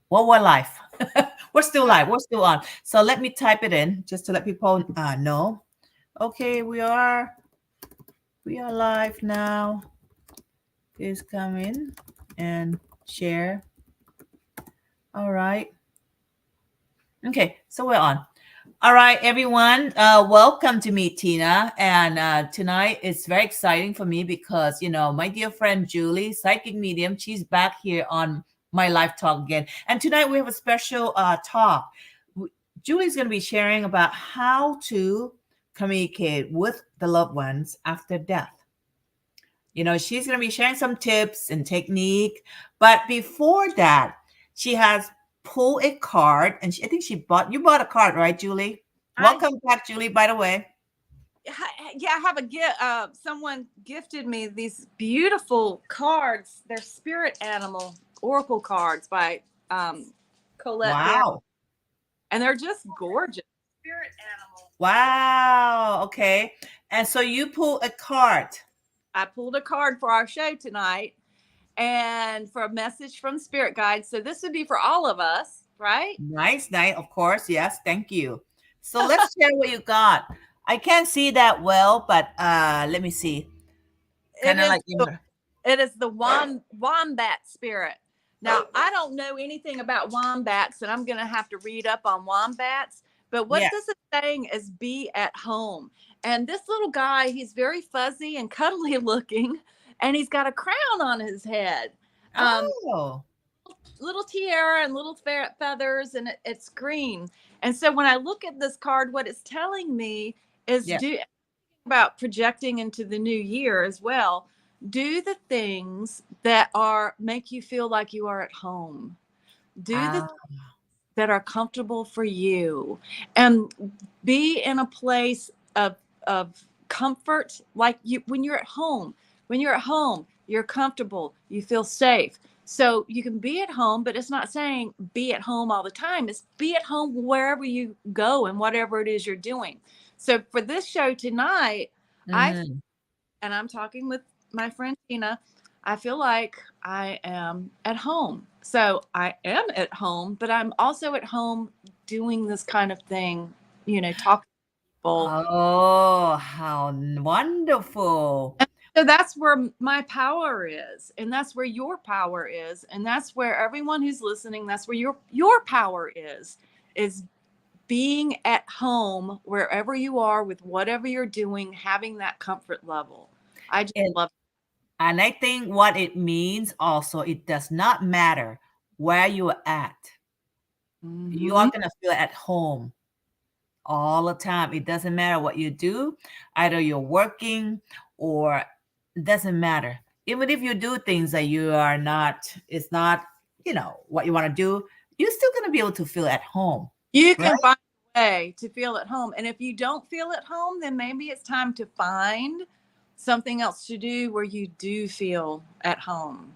Well, we're live. We're still live. We're still on. So let me type it in just to let people know. Okay, we are live now. Please come in and share. All right. Okay, so we're on. All right, everyone. Welcome to Meet Tina. And tonight it's very exciting for me because, my dear friend Julie, psychic medium, she's back here on my live talk again. And tonight we have a special talk. Julie's going to be sharing about how to communicate with the loved ones after death. She's going to be sharing some tips and technique. But before that, she has pulled a card, and I think you bought a card, right, Julie? Welcome back, Julie, by the way. Yeah, I have a gift. Someone gifted me these beautiful cards. They're spirit animal oracle cards by Colette. Wow. And they're just gorgeous. Spirit animal. Wow. Okay. And so you pull a card. I pulled a card for our show tonight and for a message from spirit guides. So this would be for all of us, right? Nice. Of course. Yes. Thank you. So let's share what you got. I can't see that well, but let me see. Kind of like it is the wombat spirit. Now, I don't know anything about wombats, and I'm going to have to read up on wombats. But what this is saying is be at home. And this little guy, he's very fuzzy and cuddly looking, and he's got a crown on his head. Little tiara and little feathers, and it's green. And so when I look at this card, what it's telling me is about projecting into the new year as well. Do the things that make you feel like you are at home. Do the things that are comfortable for you, and be in a place of comfort. Like when you're at home, you're comfortable, you feel safe. So you can be at home, but it's not saying be at home all the time. It's be at home wherever you go and whatever it is you're doing. So for this show tonight, and I'm talking with my friend Tina, I feel like I am at home. So I am at home, but I'm also at home doing this kind of thing, talking to people. Oh, how wonderful. And so that's where my power is. And that's where your power is. And that's where everyone who's listening, that's where your power is being at home wherever you are with whatever you're doing, having that comfort level. I just love it. And I think what it means also, it does not matter where you're at. Mm-hmm. You are going to feel at home all the time. It doesn't matter what you do. Either you're working or it doesn't matter. Even if you do things that it's not, what you want to do, you're still going to be able to feel at home. You can find a way to feel at home. And if you don't feel at home, then maybe it's time to find something else to do where you do feel at home.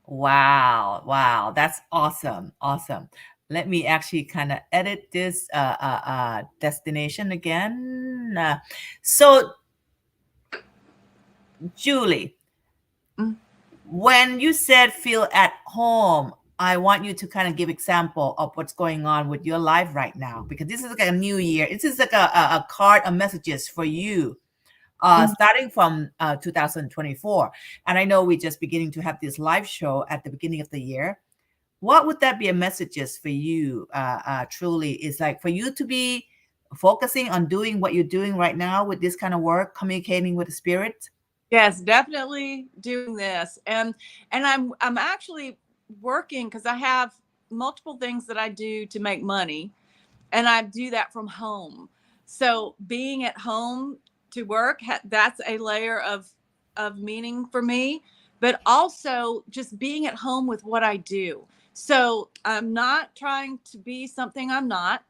Wow. That's awesome. Let me actually kind of edit this destination again. So, Julie, when you said feel at home, I want you to kind of give example of what's going on with your life right now, because this is like a new year. This is like a card of messages for you. Starting from 2024. And I know we're just beginning to have this live show at the beginning of the year. What would that be a messages for you, truly? Is like for you to be focusing on doing what you're doing right now with this kind of work, communicating with the spirit? Yes, definitely doing this. And I'm actually working because I have multiple things that I do to make money, and I do that from home. So being at home to work, that's a layer of meaning for me, but also just being at home with what I do. So I'm not trying to be something I'm not.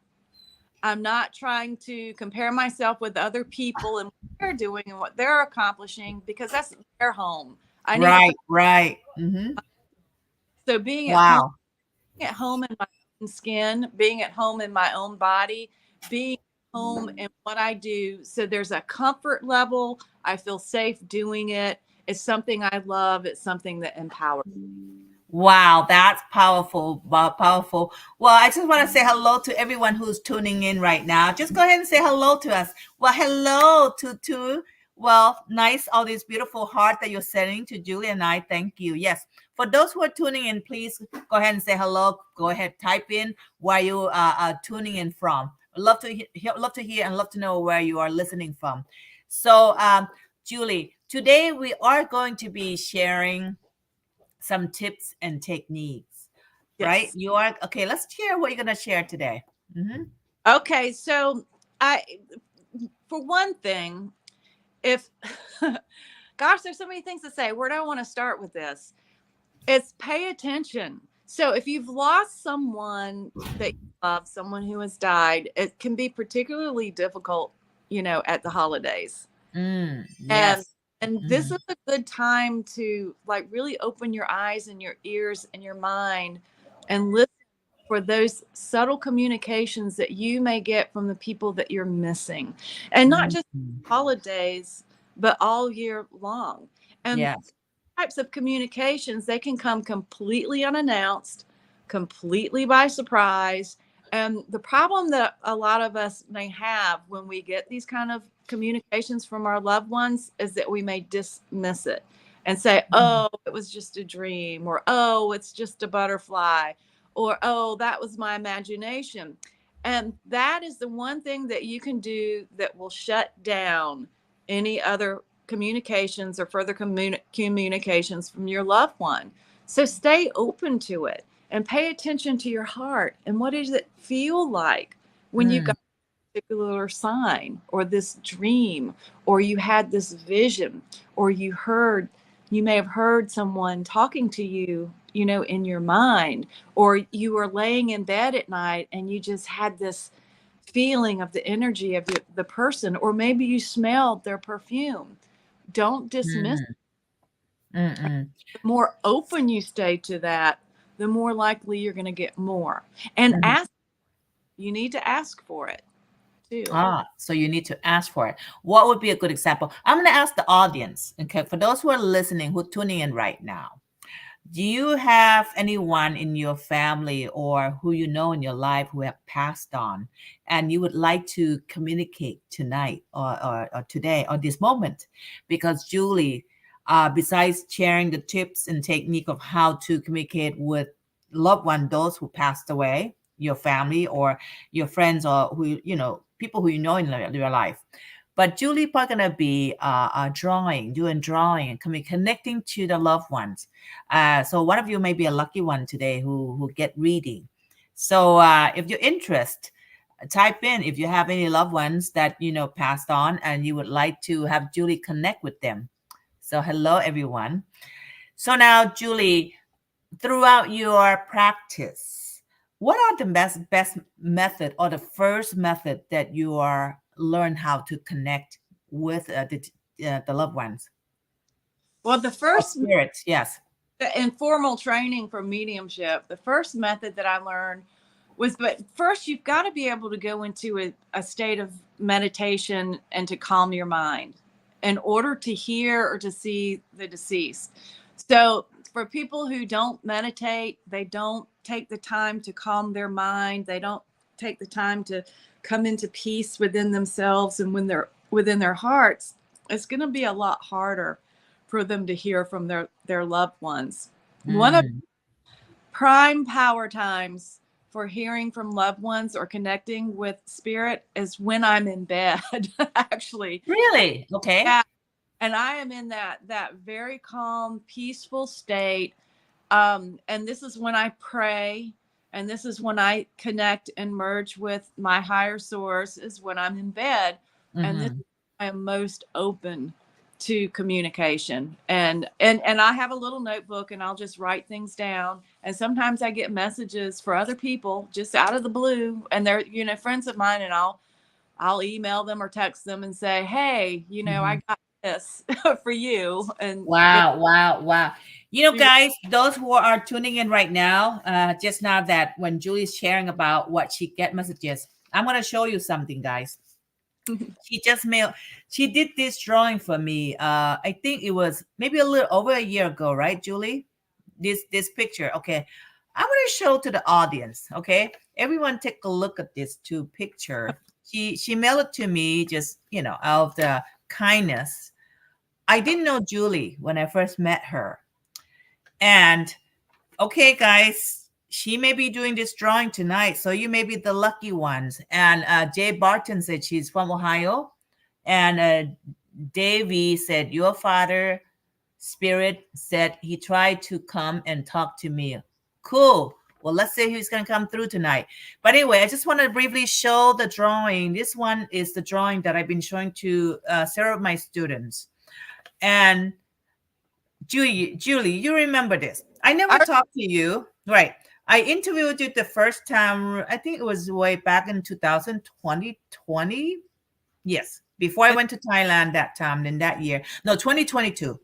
I'm not trying to compare myself with other people and what they're doing and what they're accomplishing, because that's their home. Right. Mm-hmm. So being at home in my own skin, being at home in my own body, being home in what I do. So there's a comfort level. I feel safe doing it. It's something I love. It's something that empowers me. Wow, that's powerful. Wow, powerful. Well, I just want to say hello to everyone who's tuning in right now. Just go ahead and say hello to us. Well, hello to well, nice, all these beautiful heart that you're sending to Julie and I. Thank you. Yes. For those who are tuning in, please go ahead and say hello. Go ahead, type in where you are tuning in from. Love to hear and love to know where you are listening from. So, Julie, today we are going to be sharing some tips and techniques, right? Yes. You are okay. Let's share what you're going to share today. Hmm. Okay, so I, for one thing, if, gosh, there's so many things to say. Where do I want to start with this? It's pay attention. So if you've lost someone that you love, someone who has died, it can be particularly difficult, at the holidays. And Yes. and this Hmm. is a good time to like really open your eyes and your ears and your mind and listen for those subtle communications that you may get from the people that you're missing. And not just holidays, but all year long. And Yes. types of communications, they can come completely unannounced, completely by surprise. And the problem that a lot of us may have when we get these kind of communications from our loved ones is that we may dismiss it and say, Mhm. oh, it was just a dream, or oh, it's just a butterfly, or oh, that was my imagination. And that is the one thing that you can do that will shut down any other communications or further communications from your loved one. So stay open to it and pay attention to your heart. And what does it feel like when you Mm, got a particular sign or this dream, or you had this vision, or you may have heard someone talking to you, in your mind, or you were laying in bed at night and you just had this feeling of the energy of the person, or maybe you smelled their perfume. Don't dismiss. mm, mm, The more open you stay to that, the more likely you're going to get more. And mm. you need to ask for it too. So you need to ask for it. What would be a good example? I'm going to ask the audience, okay, for those who are listening, who are tuning in right now. Do you have anyone in your family or who you know in your life who have passed on and you would like to communicate tonight or today or this moment? Because Julie, besides sharing the tips and technique of how to communicate with loved ones, those who passed away, your family or your friends or who, people who you know in your life, but Julie probably gonna be doing drawing and connecting to the loved ones. So one of you may be a lucky one today who get reading. So if you're interested, type in if you have any loved ones that passed on and you would like to have Julie connect with them. So hello everyone. So now Julie, throughout your practice, what are the best method or the first method that you are learn how to connect with the loved ones Well, the or first spirits? Yes. informal training for mediumship, the first method that I learned was, but first you've got to be able to go into a state of meditation and to calm your mind in order to hear or to see the deceased. So for people who don't meditate, they don't take the time to calm their mind, they don't take the time to come into peace within themselves and when they're within their hearts, it's going to be a lot harder for them to hear from their loved ones. One of Mm. prime power times for hearing from loved ones or connecting with spirit is when I'm in bed, actually. Really? Okay. Yeah. And I am in that very calm, peaceful state. And this is when I pray, and this is when I connect and merge with my higher source, is when I'm in bed. And this Mm-hmm. I am most open to communication. And I have a little notebook and I'll just write things down. And sometimes I get messages for other people just out of the blue, and they're, friends of mine, and I'll email them or text them and say, hey, Mm-hmm. I got this for you. And Wow, wow, wow. Guys, those who are tuning in right now, just now that when Julie's sharing about what she get messages, I'm going to show you something, guys. She just mailed, she did this drawing for me. I think it was maybe a little over a year ago, right, Julie? this picture. Okay, I'm going to show to the audience. Okay, everyone take a look at this two picture. She mailed it to me just out of the kindness. I didn't know Julie when I first met her, and okay, guys, she may be doing this drawing tonight, so you may be the lucky ones. And Jay Barton said she's from Ohio, and Davy said your father spirit said he tried to come and talk to me. Cool. Well, let's see who's going to come through tonight. But anyway, I just want to briefly show the drawing. This one is the drawing that I've been showing to several of my students. And Julie, you remember this. I never talked to you. Right. I interviewed you the first time, I think it was way back in 2020. Yes. Before I went to Thailand that time, in that year. No, 2022.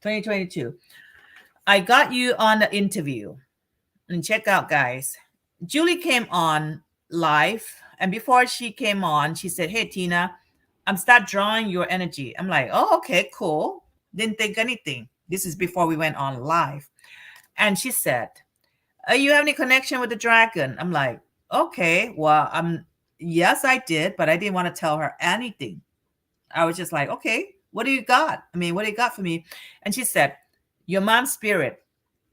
2022. I got you on the interview. And check out, guys. Julie came on live. And before she came on, she said, hey, Tina, I'm start drawing your energy. I'm like, oh, okay, cool. Didn't think anything. This is before we went on live. And she said, you have any connection with the dragon? I'm like, okay, well, yes, I did, but I didn't want to tell her anything. I was just like, okay, what do you got? I mean, what do you got for me? And she said, your mom's spirit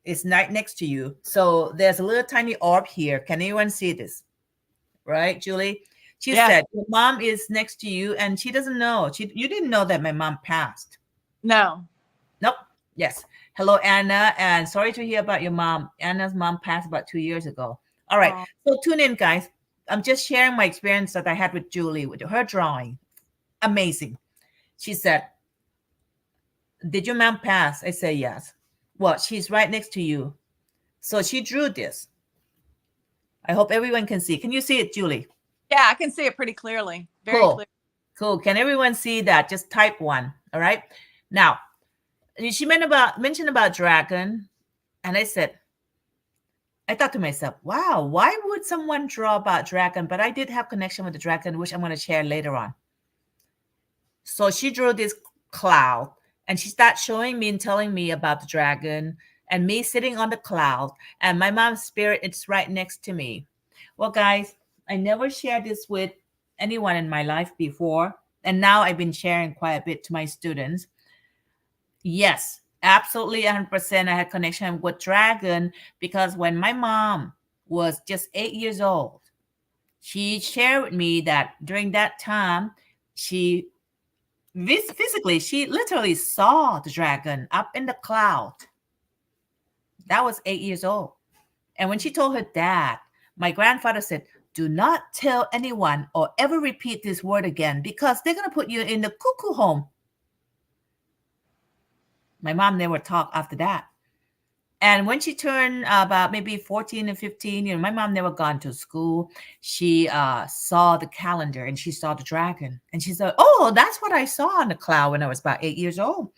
is right next to you. So there's a little tiny orb here. Can anyone see this? Right, Julie? She said, your mom is next to you and she doesn't know. You didn't know that my mom passed. No. Nope. Yes. Hello, Anna. And sorry to hear about your mom. Anna's mom passed about 2 years ago. All right. So tune in, guys. I'm just sharing my experience that I had with Julie, with her drawing. Amazing. She said, did your mom pass? I said, yes. Well, she's right next to you. So she drew this. I hope everyone can see. Can you see it, Julie? Yeah, I can see it pretty clearly. Very clear. Cool. Can everyone see that? Just type 1. All right. Now, she mentioned about dragon. And I said, I thought to myself, wow, why would someone draw about dragon? But I did have connection with the dragon, which I'm going to share later on. So she drew this cloud and she started showing me and telling me about the dragon and me sitting on the cloud and my mom's spirit, it's right next to me. Well, guys, I never shared this with anyone in my life before. And now I've been sharing quite a bit to my students. Yes, absolutely 100%. I had connection with dragon because when my mom was just 8 years old, she shared with me that during that time, she literally saw the dragon up in the cloud. That was 8 years old. And when she told her dad, my grandfather said, do not tell anyone or ever repeat this word again because they're going to put you in the cuckoo home. My mom never talked after that. And when she turned about maybe 14 and 15, my mom never gone to school. She saw the calendar and she saw the dragon. And she said, oh, that's what I saw on the cloud when I was about 8 years old.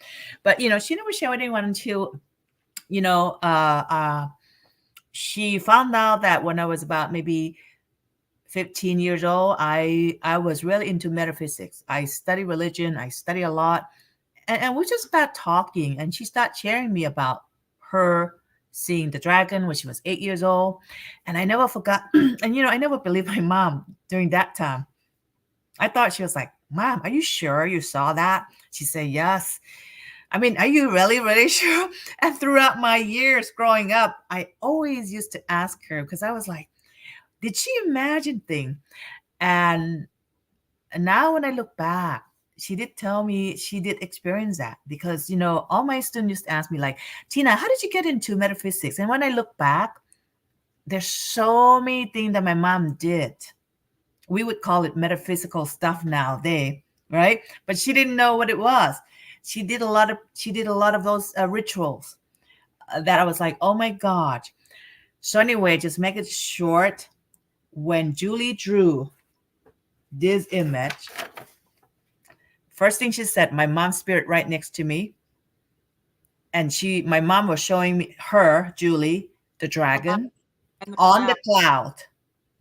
But, she never shared with anyone until, she found out that when I was about maybe 15 years old, I was really into metaphysics. I study religion. I study a lot. And we just started talking. And she started sharing me about her seeing the dragon when she was 8 years old. And I never forgot. And, I never believed my mom during that time. I thought she was like, Mom, are you sure you saw that? She said, yes. I mean, are you really, really sure? And throughout my years growing up, I always used to ask her because I was like, did she imagine things? And now when I look back, she did tell me she did experience that because, all my students used to ask me like, Tina, how did you get into metaphysics? And when I look back, there's so many things that my mom did. We would call it metaphysical stuff nowadays, right? But she didn't know what it was. She did a lot of those rituals that I was like, oh my God. So anyway, just make it short. When Julie drew this image, first thing she said, my mom's spirit right next to me. And my mom was showing me her, Julie, the dragon on the cloud.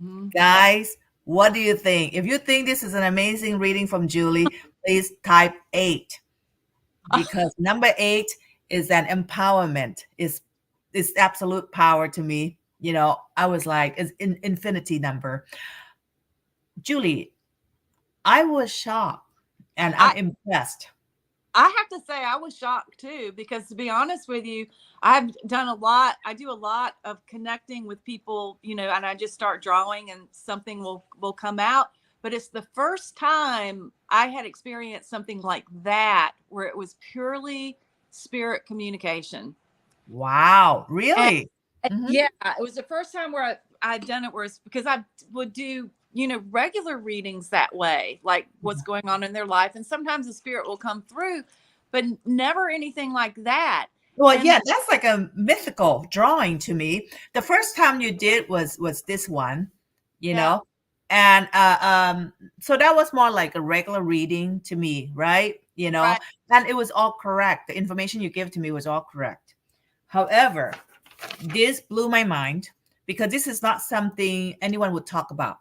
Mm-hmm. Guys, what do you think? If you think this is an amazing reading from Julie, please type 8. Because number 8 is an empowerment. Is is absolute power to me. I was like, it's an infinity number. Julie, I was shocked and I'm I impressed. I have to say I was shocked too, because to be honest with you, I've done a lot. I do a lot of connecting with people, and I just start drawing and something will come out. But it's the first time I had experienced something like that, where it was purely spirit communication. Wow, And really? Hmm. yeah, it was the first time where I'd done it, where it's because I would do, regular readings that way, like what's going on in their life. And sometimes the spirit will come through, but never anything like that. Well, And yeah, that's like a mythical drawing to me. The first time you did was this one, you yeah, know, and so that was more like a regular reading to me, right? right. And it was all correct. The information you gave to me was all correct. However, this blew my mind because this is not something anyone would talk about.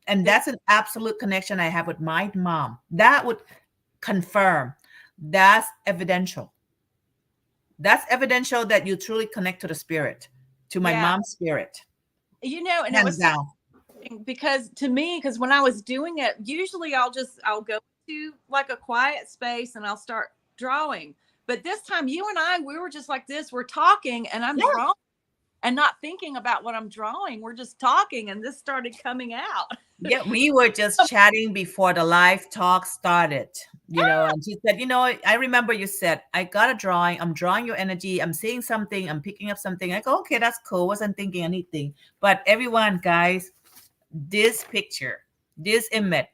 And It, that's an absolute connection I have with my mom. That would confirm that's evidential. That's evidential that you truly connect to the spirit, to my yeah, mom's spirit. and it Hands was so down. interesting because to me, because when I was doing it, usually I'll go to like a quiet space and I'll start drawing. But this time, you and I, we were just like this. We're talking, and I'm Yeah. drawing and not thinking about what I'm drawing. We're just talking, and this started coming out. Yeah, we were just chatting before the live talk started, and she said, I remember you said, I got a drawing. I'm drawing your energy. I'm seeing something. I'm picking up something. I go, okay, that's cool. Wasn't thinking anything. But everyone, guys, this picture, this image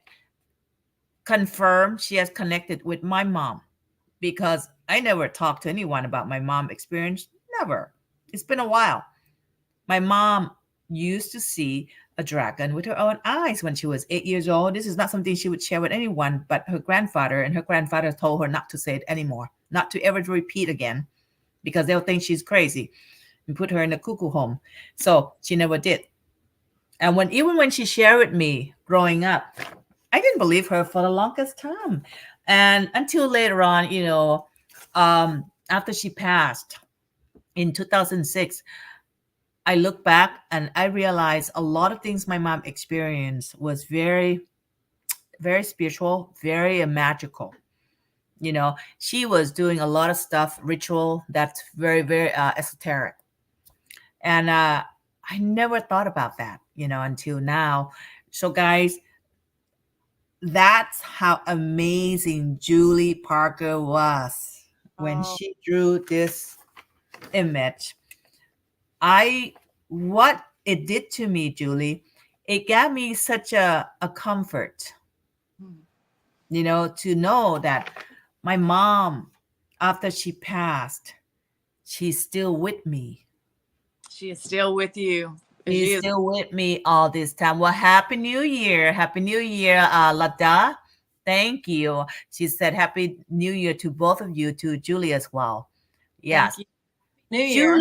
confirmed she has connected with my mom because I never talked to anyone about my mom experience. Never. It's been a while. My mom used to see a dragon with her own eyes when she was 8 years old. This is not something she would share with anyone but her grandfather, and her grandfather told her not to say it anymore, not to ever repeat again, because they'll think she's crazy and put her in a cuckoo home. So she never did. And even when she shared with me growing up, I didn't believe her for the longest time. And until later on, after she passed in 2006, I look back and I realize a lot of things my mom experienced was very, very spiritual, very magical. She was doing a lot of stuff, ritual that's very, very esoteric. And I never thought about that, until now. So, guys, that's how amazing Julie Parker was when Oh, she drew this image. I What it did to me, Julie, it gave me such a comfort, hmm. to know that my mom, after she passed, she's still with me. She is still with you. She She's is. still with me all this time. Well, Happy New Year. Happy New Year, Lada. Thank you. She said Happy New Year to both of you, to Julie as well. Thank Yes. you. New Year.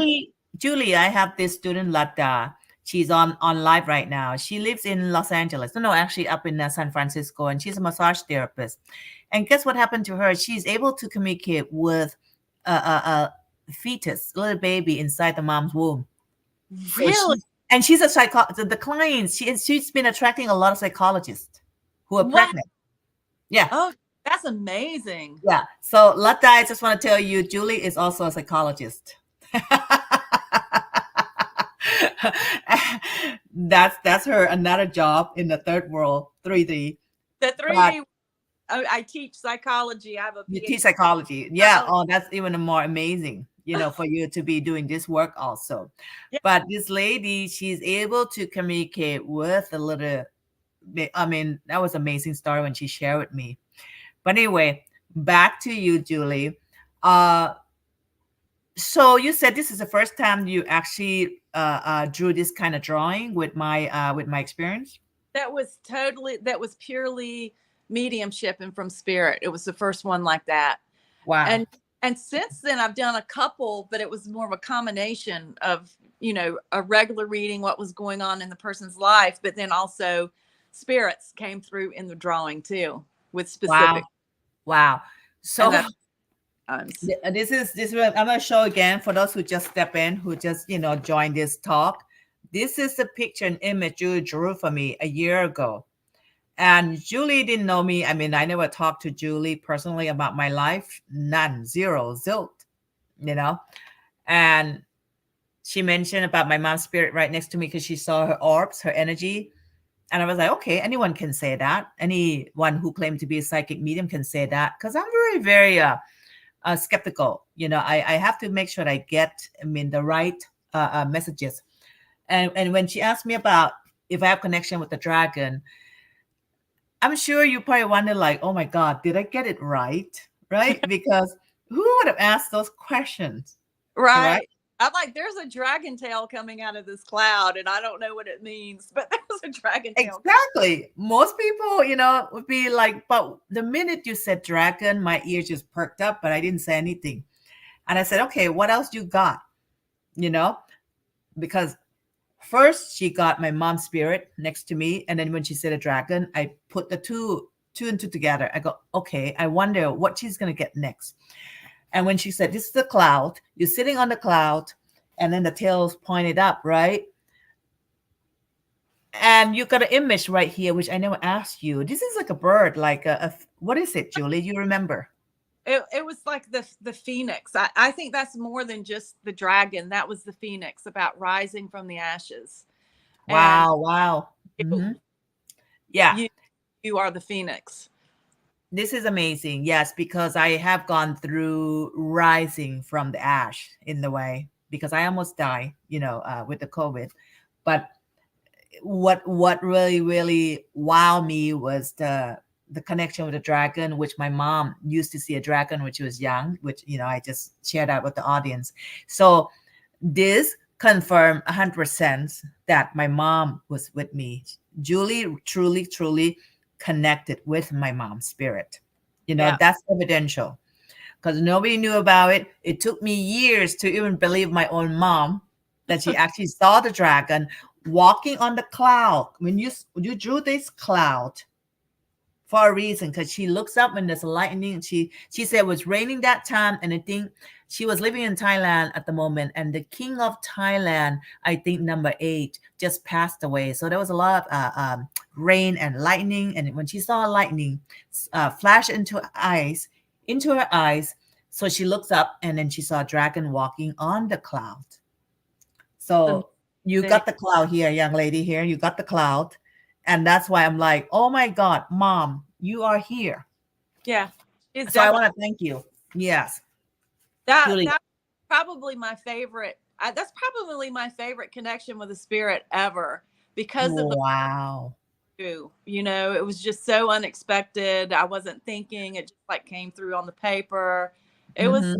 Julie, I have this student, Lada. She's on live right now. She lives in Los Angeles. No, actually up in San Francisco, and she's a massage therapist. And guess what happened to her? She's able to communicate with a fetus, little baby inside the mom's womb. So Really? she's a the clients. She's been attracting a lot of psychologists who are What? pregnant. Yeah. Oh, that's amazing. Yeah. So Lata, I just want to tell you, Julie is also a psychologist. That's her another job in the third world, 3D. The But 3D. I teach psychology. I have a you teach PhD. psychology. Yeah. Oh, that's even more amazing, for you to be doing this work also. Yeah, But this lady, she's able to communicate with a little bit. I mean, that was amazing story when she shared with me. But anyway, back to you, Julie. Uh, so you said this is the first time you actually drew this kind of drawing with my experience. that was purely mediumship and from spirit. It was the first one like that. Wow. And since then I've done a couple, but it was more of a combination of, a regular reading what was going on in the person's life, but then also spirits came through in the drawing too with Wow. specific. Wow. And So that This is I'm gonna show again for those who just step in, who just joined this talk. This is the picture and image Julie drew for me a year ago. And Julie didn't know me. I mean, I never talked to Julie personally about my life. None, zero, zilt, you know. And she mentioned about my mom's spirit right next to me because she saw her orbs, her energy. And I was like, okay, anyone can say that. Anyone who claimed to be a psychic medium can say that. Because I'm very, very skeptical. I have to make sure that I get, the right messages. And when she asked me about if I have connection with the dragon, I'm sure you probably wonder, like, oh my God, did I get it right? Right? Because who would have asked those questions? Right? Right. I'm like, there's a dragon tail coming out of this cloud, and I don't know what it means, but there's a dragon tail. Exactly. Most people, would be like, but the minute you said dragon, my ears just perked up, but I didn't say anything. And I said, okay, what else you got? Because first she got my mom's spirit next to me. And then when she said a dragon, I put the two and two together. I go, okay, I wonder what she's going to get next. And when she said, this is the cloud, you're sitting on the cloud, and then the tail's pointed up, right? And you got an image right here, which I never asked you. This is like a bird, like what is it, Julie? You remember? It was like the phoenix. I think that's more than just the dragon. That was the phoenix, about rising from the ashes. Wow, wow. Mm-hmm. Yeah. You are the phoenix. This is amazing. Yes, because I have gone through rising from the ash in the way, because I almost died, with the COVID. But what really, really wowed me was the connection with the dragon, which my mom used to see a dragon when she was young, which, I just shared that with the audience. So this confirmed 100% that my mom was with me. Julie truly, truly connected with my mom's spirit. That's evidential, because nobody knew about it. It took me years to even believe my own mom that she actually saw the dragon walking on the cloud. When you drew this cloud for a reason, because she looks up when there's lightning. She said it was raining that time, and I think she was living in Thailand at the moment, and the king of Thailand, I think number 8, just passed away. So there was a lot of rain and lightning, and when she saw lightning flash into her eyes, so she looks up, and then she saw a dragon walking on the cloud. So you got the cloud here, young lady here. You got the cloud. And that's why I'm like, oh my God, Mom, you are here. Yeah. So I want to thank you. Yes. That's probably my favorite. That's probably my favorite connection with the spirit ever, because of wow. It was just so unexpected. I wasn't thinking. It just like came through on the paper. It was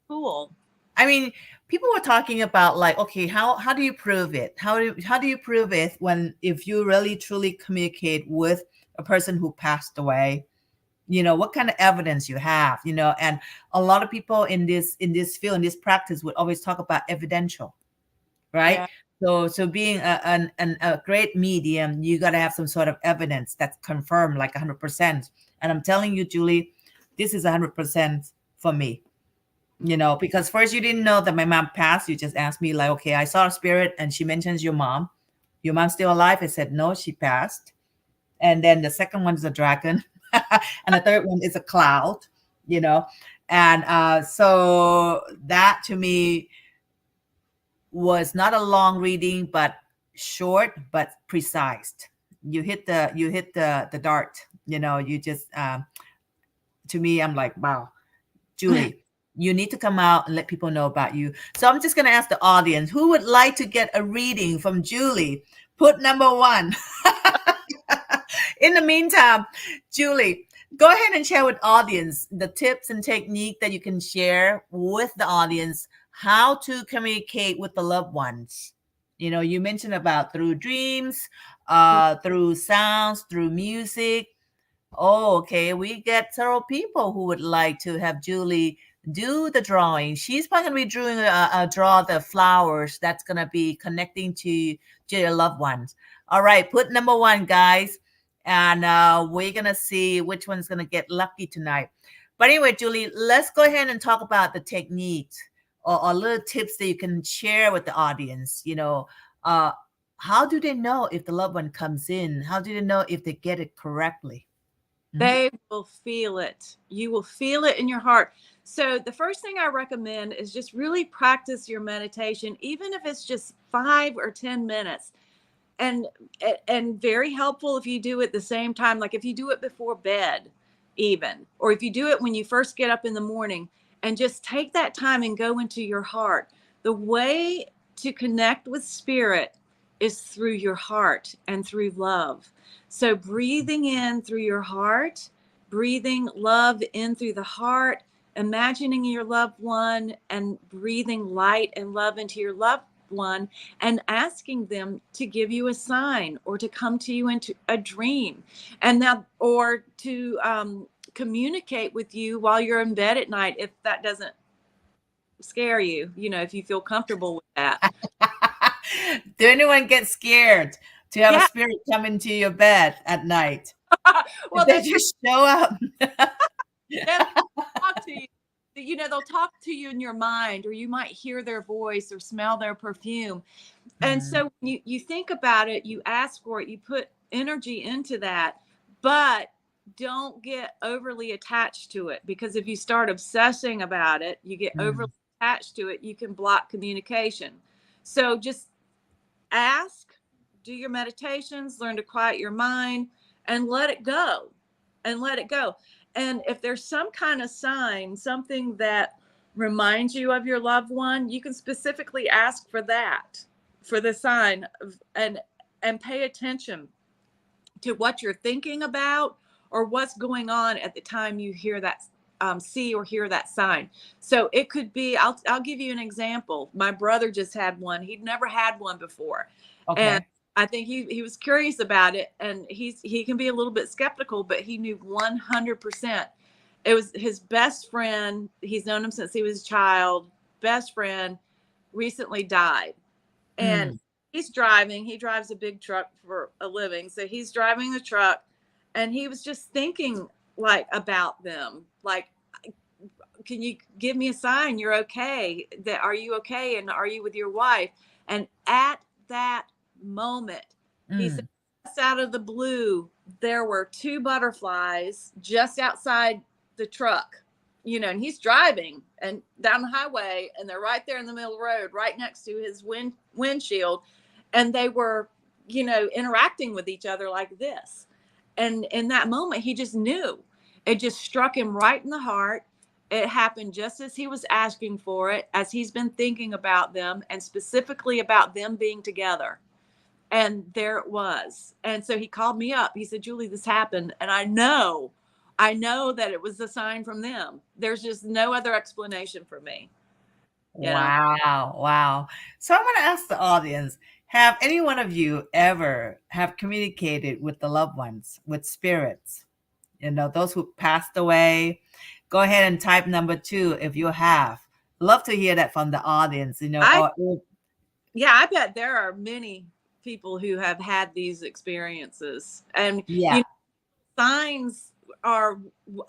cool. I mean, people were talking about, like, okay, how do you prove it? How do you prove it if you really truly communicate with a person who passed away? What kind of evidence you have? And a lot of people in this field, in this practice, would always talk about evidential, right? Yeah. So being a great medium, you got to have some sort of evidence that's confirmed, like 100%. And I'm telling you, Julie, this is 100% for me. Because first you didn't know that my mom passed. You just asked me, like, okay, I saw a spirit and she mentions your mom. Your mom's still alive? I said, no, she passed. And then the second one is a dragon. And the third one is a cloud, And so that to me was not a long reading, but short, but precise. You hit the dart, you just, to me, I'm like, wow, Julie, you need to come out and let people know about you. So I'm just going to ask the audience, who would like to get a reading from Julie? Put number 1. In the meantime, Julie, go ahead and share with audience the tips and technique that you can share with the audience, how to communicate with the loved ones. You mentioned about through dreams, through sounds, through music. Oh, okay. We get several people who would like to have Julie do the drawing. She's probably going to be drawing draw the flowers that's going to be connecting to your loved ones. All right, put number 1, guys, and we're going to see which one's going to get lucky tonight. But anyway, Julie, let's go ahead and talk about the techniques or little tips that you can share with the audience. Uh, how do they know if the loved one comes in? How do they know if they get it correctly? Mhm. They will feel it. You will feel it in your heart. So the first thing I recommend is just really practice your meditation, even if it's just 5 or 10 minutes. And very helpful if you do it the same time, like if you do it before bed, even, or if you do it when you first get up in the morning, and just take that time and go into your heart. The way to connect with spirit is through your heart and through love. So breathing in through your heart, breathing love in through the heart, imagining your loved one and breathing light and love into your loved one, and asking them to give you a sign or to come to you into a dream, and now, or to communicate with you while you're in bed at night, if that doesn't scare you, if you feel comfortable with that. Do anyone get scared to have a Yeah. spirit come into your bed at night? Well, They just show up. they'll talk to you. They'll talk to you in your mind, or you might hear their voice or smell their perfume. And Mm, so when you think about it, you ask for it, you put energy into that, but don't get overly attached to it, because if you start obsessing about it, you get overly mm, attached to it, you can block communication. So just ask, do your meditations, learn to quiet your mind, and let it go. And let it go. And if there's some kind of sign, something that reminds you of your loved one, you can specifically ask for that, for the sign of, and pay attention to what you're thinking about or what's going on at the time you hear that, see or hear that sign. So it could be, I'll give you an example. My brother just had one. He'd never had one before. And okay. I think he was curious about it, and he can be a little bit skeptical, but he knew 100%. It was his best friend. He's known him since he was a child. Best friend recently died. And Mm, he's driving. He drives a big truck for a living. So he's driving the truck, and he was just thinking like about them. Like, can you give me a sign you're okay? That, are you okay? And are you with your wife? And at that moment, he said, mm. just out of the blue, there were two butterflies just outside the truck, and he's driving and down the highway, and they're right there in the middle of the road, right next to his windshield. And they were, interacting with each other like this. And in that moment, he just knew. It just struck him right in the heart. It happened just as he was asking for it, as he's been thinking about them, and specifically about them being together. And there it was. And so he called me up. He said, Julie, this happened. And I know that it was a sign from them. There's just no other explanation for me. You know, Wow, wow. So I'm going to ask the audience, have any one of you ever have communicated with the loved ones, with spirits? Those who passed away. Go ahead and type number 2 if you have. Love to hear that from the audience, I, or yeah, I bet there are many people who have had these experiences. And, yeah. signs are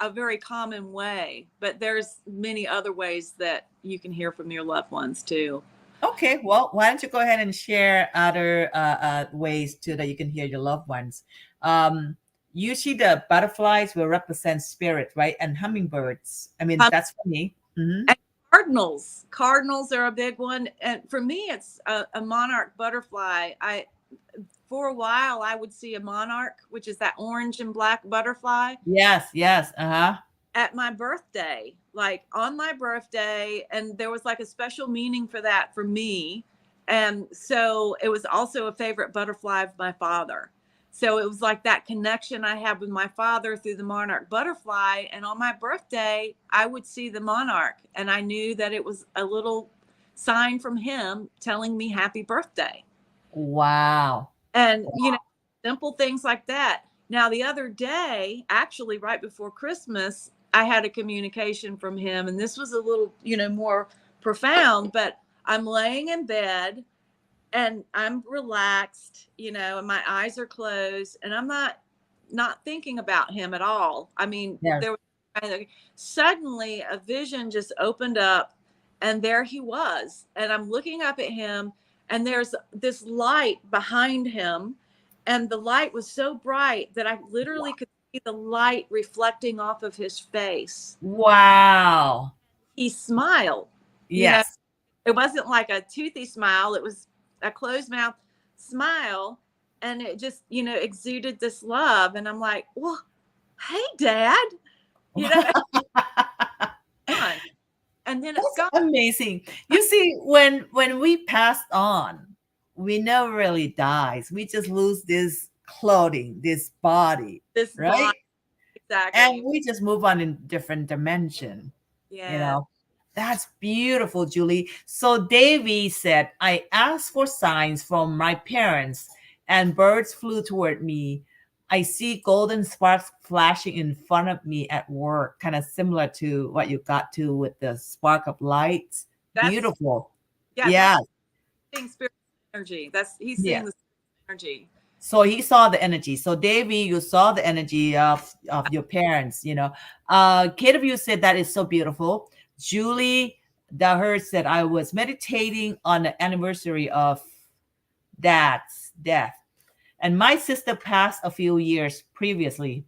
a very common way, but there's many other ways that you can hear from your loved ones too. Okay, well, why don't you go ahead and share other ways too that you can hear your loved ones. Usually the butterflies will represent spirit, right? And hummingbirds. I mean, Um, that's for me. and cardinals are a big one. And for me, it's a monarch butterfly. For a while, I would see a monarch, which is that orange and black butterfly, Yes, yes. Uh-huh. at my birthday, like on my birthday. And there was like a special meaning for that for me. And so it was also a favorite butterfly of my father. So it was like that connection I had with my father through the monarch butterfly. And on my birthday, I would see the monarch, and I knew that it was a little sign from him telling me happy birthday. Wow. And, simple things like that. Now, the other day, actually, right before Christmas, I had a communication from him, and this was a little, more profound, but I'm laying in bed and I'm relaxed, and my eyes are closed, and I'm not thinking about him at all. I mean, Yes. there was And suddenly a vision just opened up, and there he was. And I'm looking up at him, and there's this light behind him. And the light was so bright that I literally could see the light reflecting off of his face. Wow. He smiled. Yes. It wasn't like a toothy smile, it was a closed mouth smile. And it just, exuded this love. And I'm like, well, hey, Dad. And then it's gone. Amazing. You see, when we passed on, we never really dies. We just lose this clothing, this body, This right? body, exactly. And we just move on in different dimension. Yeah. That's beautiful, Julie. So Davy said, I asked for signs from my parents, and birds flew toward me. I see golden sparks flashing in front of me at work, kind of similar to what you got to with the spark of lights. Beautiful. Yeah. That's seeing spiritual energy. He's seeing the energy. So he saw the energy. So Davy, you saw the energy of your parents, Kate of you said that is so beautiful. Julie Daherd said, I was meditating on the anniversary of Dad's death. And my sister passed a few years previously.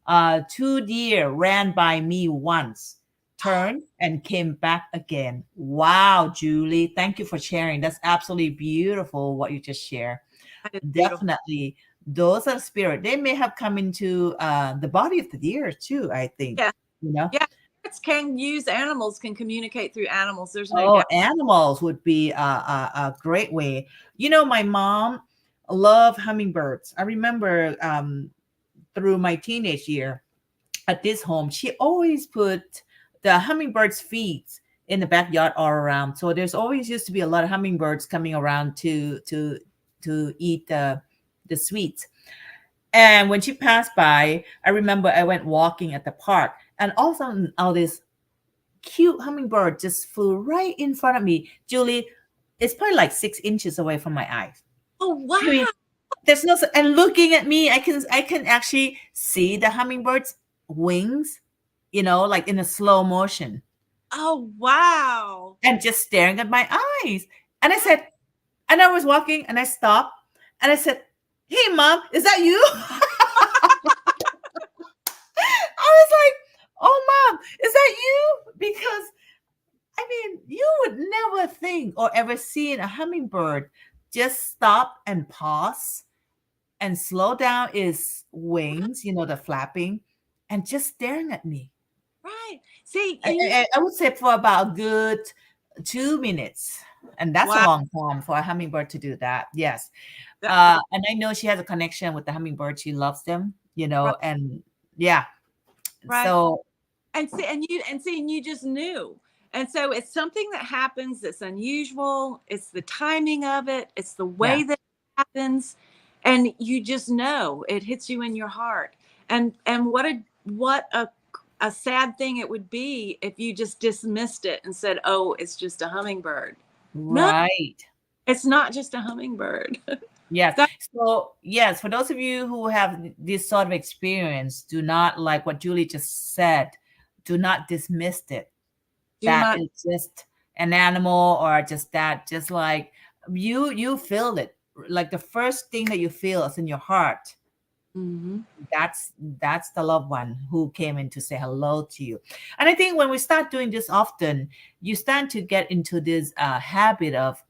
2 deer ran by me once, turned and came back again. Wow, Julie, thank you for sharing. That's absolutely beautiful what you just shared. Definitely. Those are spirit. They may have come into the body of the deer too, I think. Yeah. Animals can communicate through animals. There's no doubt. Animals would be a great way. My mom loved hummingbirds. I remember through my teenage year at this home, she always put the hummingbirds' feet in the backyard all around. So there's always used to be a lot of hummingbirds coming around to eat the sweets. And when she passed by, I remember I went walking at the park, and all of a sudden, all this cute hummingbird just flew right in front of me. Julie, it's probably like 6 inches away from my eyes. Oh wow! I mean, there's no, and looking at me, I can actually see the hummingbird's wings, like in a slow motion. Oh wow! And just staring at my eyes. And I said, and I was walking, and I stopped, and I said, "Hey, Mom, is that you?" I was like, "Oh, Mom, is that you?" Because you would never think or ever seen a hummingbird just stop and pause and slow down its wings, the flapping, and just staring at me. Right. See, I would say for about a good 2 minutes. And that's a long time for a hummingbird to do that. Yes. And I know she has a connection with the hummingbird. She loves them, and yeah. Right. So and you just knew. And so it's something that happens that's unusual. It's the timing of it. It's the way that it happens. And you just know it hits you in your heart. And what a sad thing it would be if you just dismissed it and said, oh, it's just a hummingbird. Right. No, it's not just a hummingbird. Yes. So, yes, for those of you who have this sort of experience, do not, like what Julie just said, do not dismiss it. That is just an animal or just that, just like you feel it. Like the first thing that you feel is in your heart. Mm-hmm. That's the loved one who came in to say hello to you. And I think when we start doing this often, you start to get into this habit of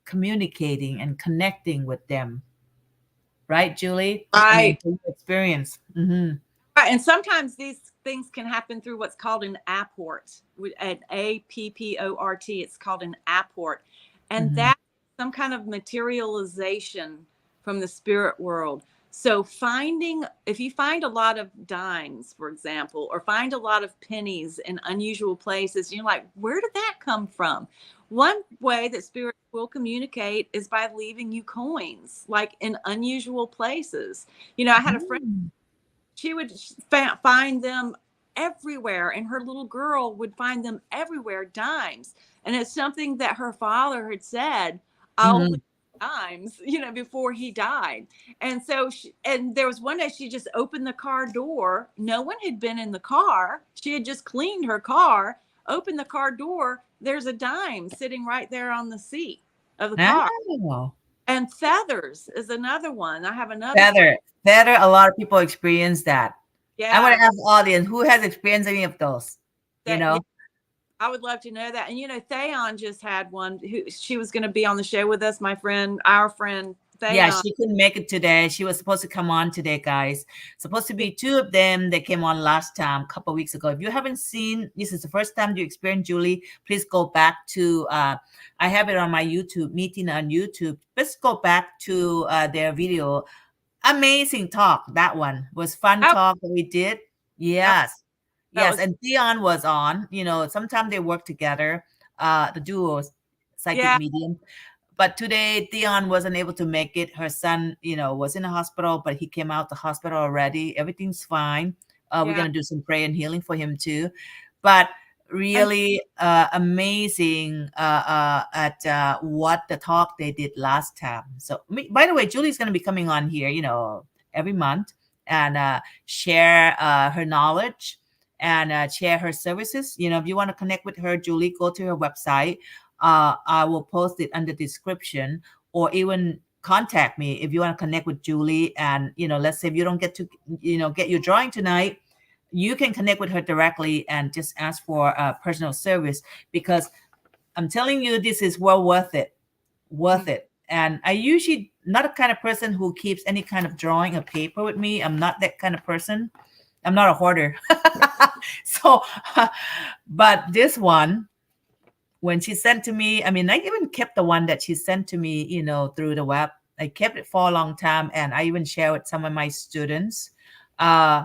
communicating and connecting with them, right, Julie? Right. Experience. Mm-hmm. Right. And sometimes these things can happen through what's called an apport, an APPORT. It's called an apport, and that's some kind of materialization from the spirit world. So if you find a lot of dimes, for example, or find a lot of pennies in unusual places, you're like, where did that come from? One way that spirit will communicate is by leaving you coins, like in unusual places. I had a friend, she would find them everywhere, and her little girl would find them everywhere, dimes. And it's something that her father had said, I'll leave times, before he died. And so and there was one day she just opened the car door. No one had been in the car. She had just cleaned her car, opened the car door. There's a dime sitting right there on the seat of the car. Oh, And feathers is another one. I have another friend. feather. A lot of people experience that. I want Yeah. to ask the audience who has experienced any of those. You That, yeah, know, I would love to know that. And Theon just had one who she was going to be on the show with us, our friend yeah, Theon. she couldn't make it today. She was supposed to come on today, guys. Supposed to be two of them that came on last time, a couple of weeks ago. If you haven't seen, this is the first time you experience Julie, please go back to, I have it on my YouTube, meeting on YouTube. Let's go back to their video. Amazing talk. That one was fun Oh, talk that we did. that, Yes. that Yes. was, And Theon was on, sometimes they work together, the duo, psychic yeah, medium. But today, Theon wasn't able to make it. Her son, was in the hospital, but he came out the hospital already. Everything's fine. We're yeah. gonna do some prayer and healing for him too. But And really amazing at what the talk they did last time. So, by the way, Julie's gonna be coming on here, every month and share her knowledge and share her services. If you want to connect with her, Julie, go to her website. I will post it under description, or even contact me if you want to connect with Julie. And let's say if you don't get to get your drawing tonight, you can connect with her directly and just ask for a personal service, because I'm telling you, this is well worth it. Worth it. And I usually not a kind of person who keeps any kind of drawing of paper with me. I'm not that kind of person. I'm not a hoarder. So but this one, when she sent to me, I mean, I even kept the one that she sent to me, through the web. I kept it for a long time, and I even share with some of my students. Uh,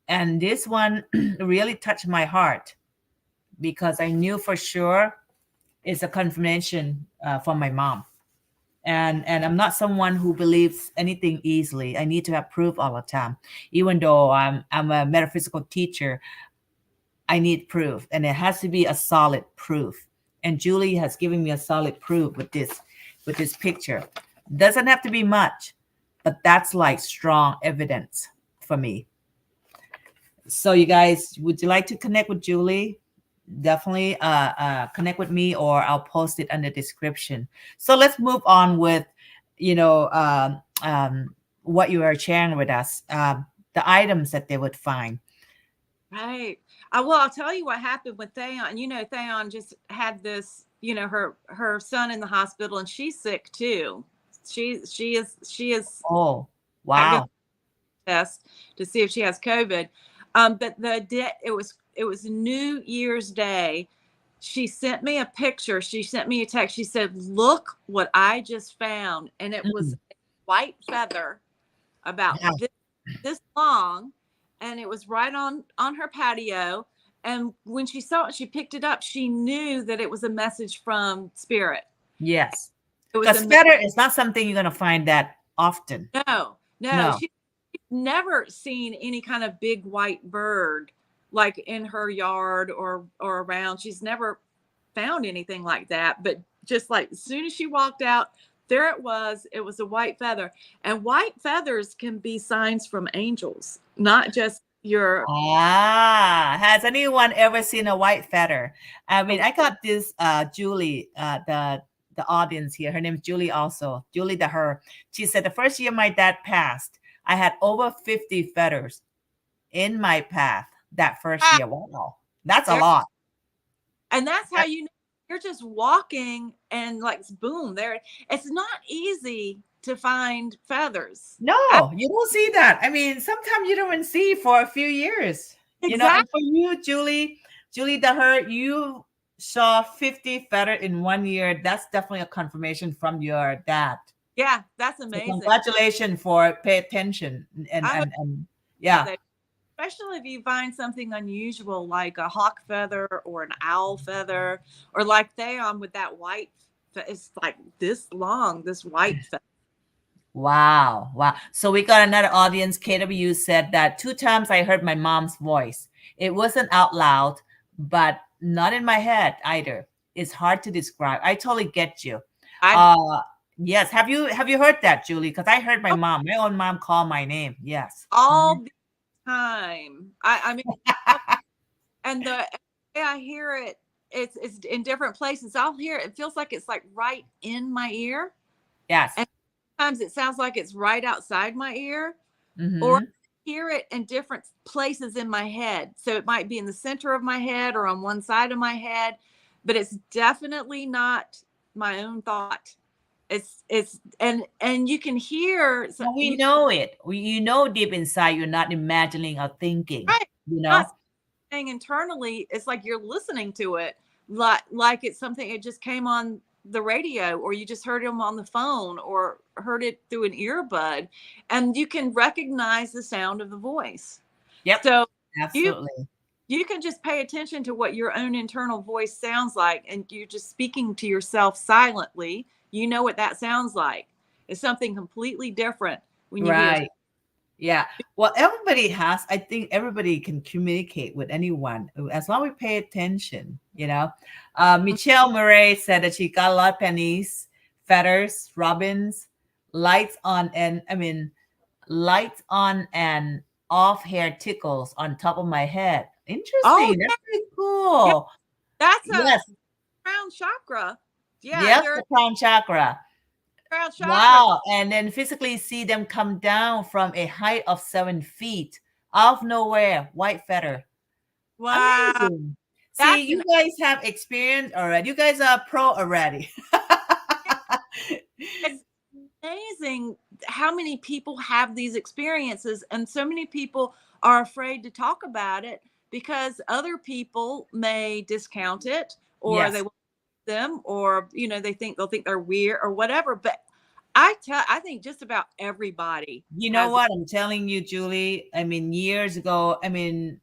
and this one really touched my heart, because I knew for sure it's a confirmation from my mom. And I'm not someone who believes anything easily. I need to have proof all the time. Even though I'm a metaphysical teacher, I need proof, and it has to be a solid proof. And Julie has given me a solid proof with this picture. Doesn't have to be much, but that's like strong evidence for me. So you guys, would you like to connect with Julie? Definitely connect with me, or I'll post it under description. So let's move on with, what you are sharing with us, the items that they would find. right. Well, I'll tell you what happened with Theon. Theon just had this, her son in the hospital, and she's sick too. She is Oh, going to wow. test to see if she has COVID. But it was New Year's Day. She sent me a picture. She sent me a text. She said, "Look what I just found," and it was Mm, a white feather about wow. this long, and it was right on her patio. And when she saw it, she picked it up. She knew that it was a message from spirit. Yes. It was a Because feather is not something you're going to find that often. no. No. She's never seen any kind of big white bird like in her yard or around. She's never found anything like that. But just like as soon as she walked out, there it was. It was a white feather. And white feathers can be signs from angels, not just your. Has anyone ever seen a white feather? I mean, I got this Julie, the audience here. Her name is Julie also. Julie the her. She said the first year my dad passed, I had over 50 feathers in my path that first year. Wow. That's a There, lot. and that's how you know you're just walking and like boom, there. It's not easy to find feathers. No, you don't see that. I mean, sometimes you don't even see for a few years. And Exactly. for you, Julie the her, you saw 50 feather in 1 year. That's definitely a confirmation from your dad. Yeah, that's So amazing. congratulations for pay attention I would and love yeah. that, especially if you find something unusual like a hawk feather or an owl feather, or like Theon with that white. It's like this long, this white feather. Wow. Wow. So we got another audience. KW said that 2 times I heard my mom's voice. It wasn't out loud, but not in my head either. It's hard to describe. I totally get you. I Uh Yes. Have you heard that, Julie? Because I heard my own mom call my name. Yes. All the time. I mean, and the way I hear it, it's in different places. I'll hear it. It feels like it's like right in my ear. Yes. And sometimes it sounds like it's right outside my ear, or Mm-hmm. hear it in different places in my head. So it might be in the center of my head or on one side of my head, but it's definitely not my own thought. It's and you can hear, so, Well, we know it. You know deep inside you're not imagining or thinking, right, you know? not saying internally. It's like you're listening to it, like it's something, it just came on the radio, or you just heard him on the phone, or heard it through an earbud, and you can recognize the sound of the voice. Yep. So you Absolutely. you can just pay attention to what your own internal voice sounds like, and you're just speaking to yourself silently. You know what that sounds like. It's something completely different when you hear. Right. Yeah. Well, I think everybody can communicate with anyone as long as we pay attention, you know. Michelle Murray said that she got a lot of pennies, feathers, robins, lights on, and I mean, lights on and off hair tickles on top of my head. Oh Interesting. That's pretty yeah, cool. that's a Yes. crown chakra. Yeah, Yes, they're the crown chakra. crown chakra. Wow. And then physically see them come down from a height of 7 feet out of nowhere, white feather. Wow, Amazing. See, that's you an guys have experience already. You guys are pro already. it's amazing how many people have these experiences, and so many people are afraid to talk about it because other people may discount it, or they Yes. will them, or they'll think they're weird or whatever. But I think just about everybody You know has. what? I'm telling you, Julie. I mean, years ago, I mean,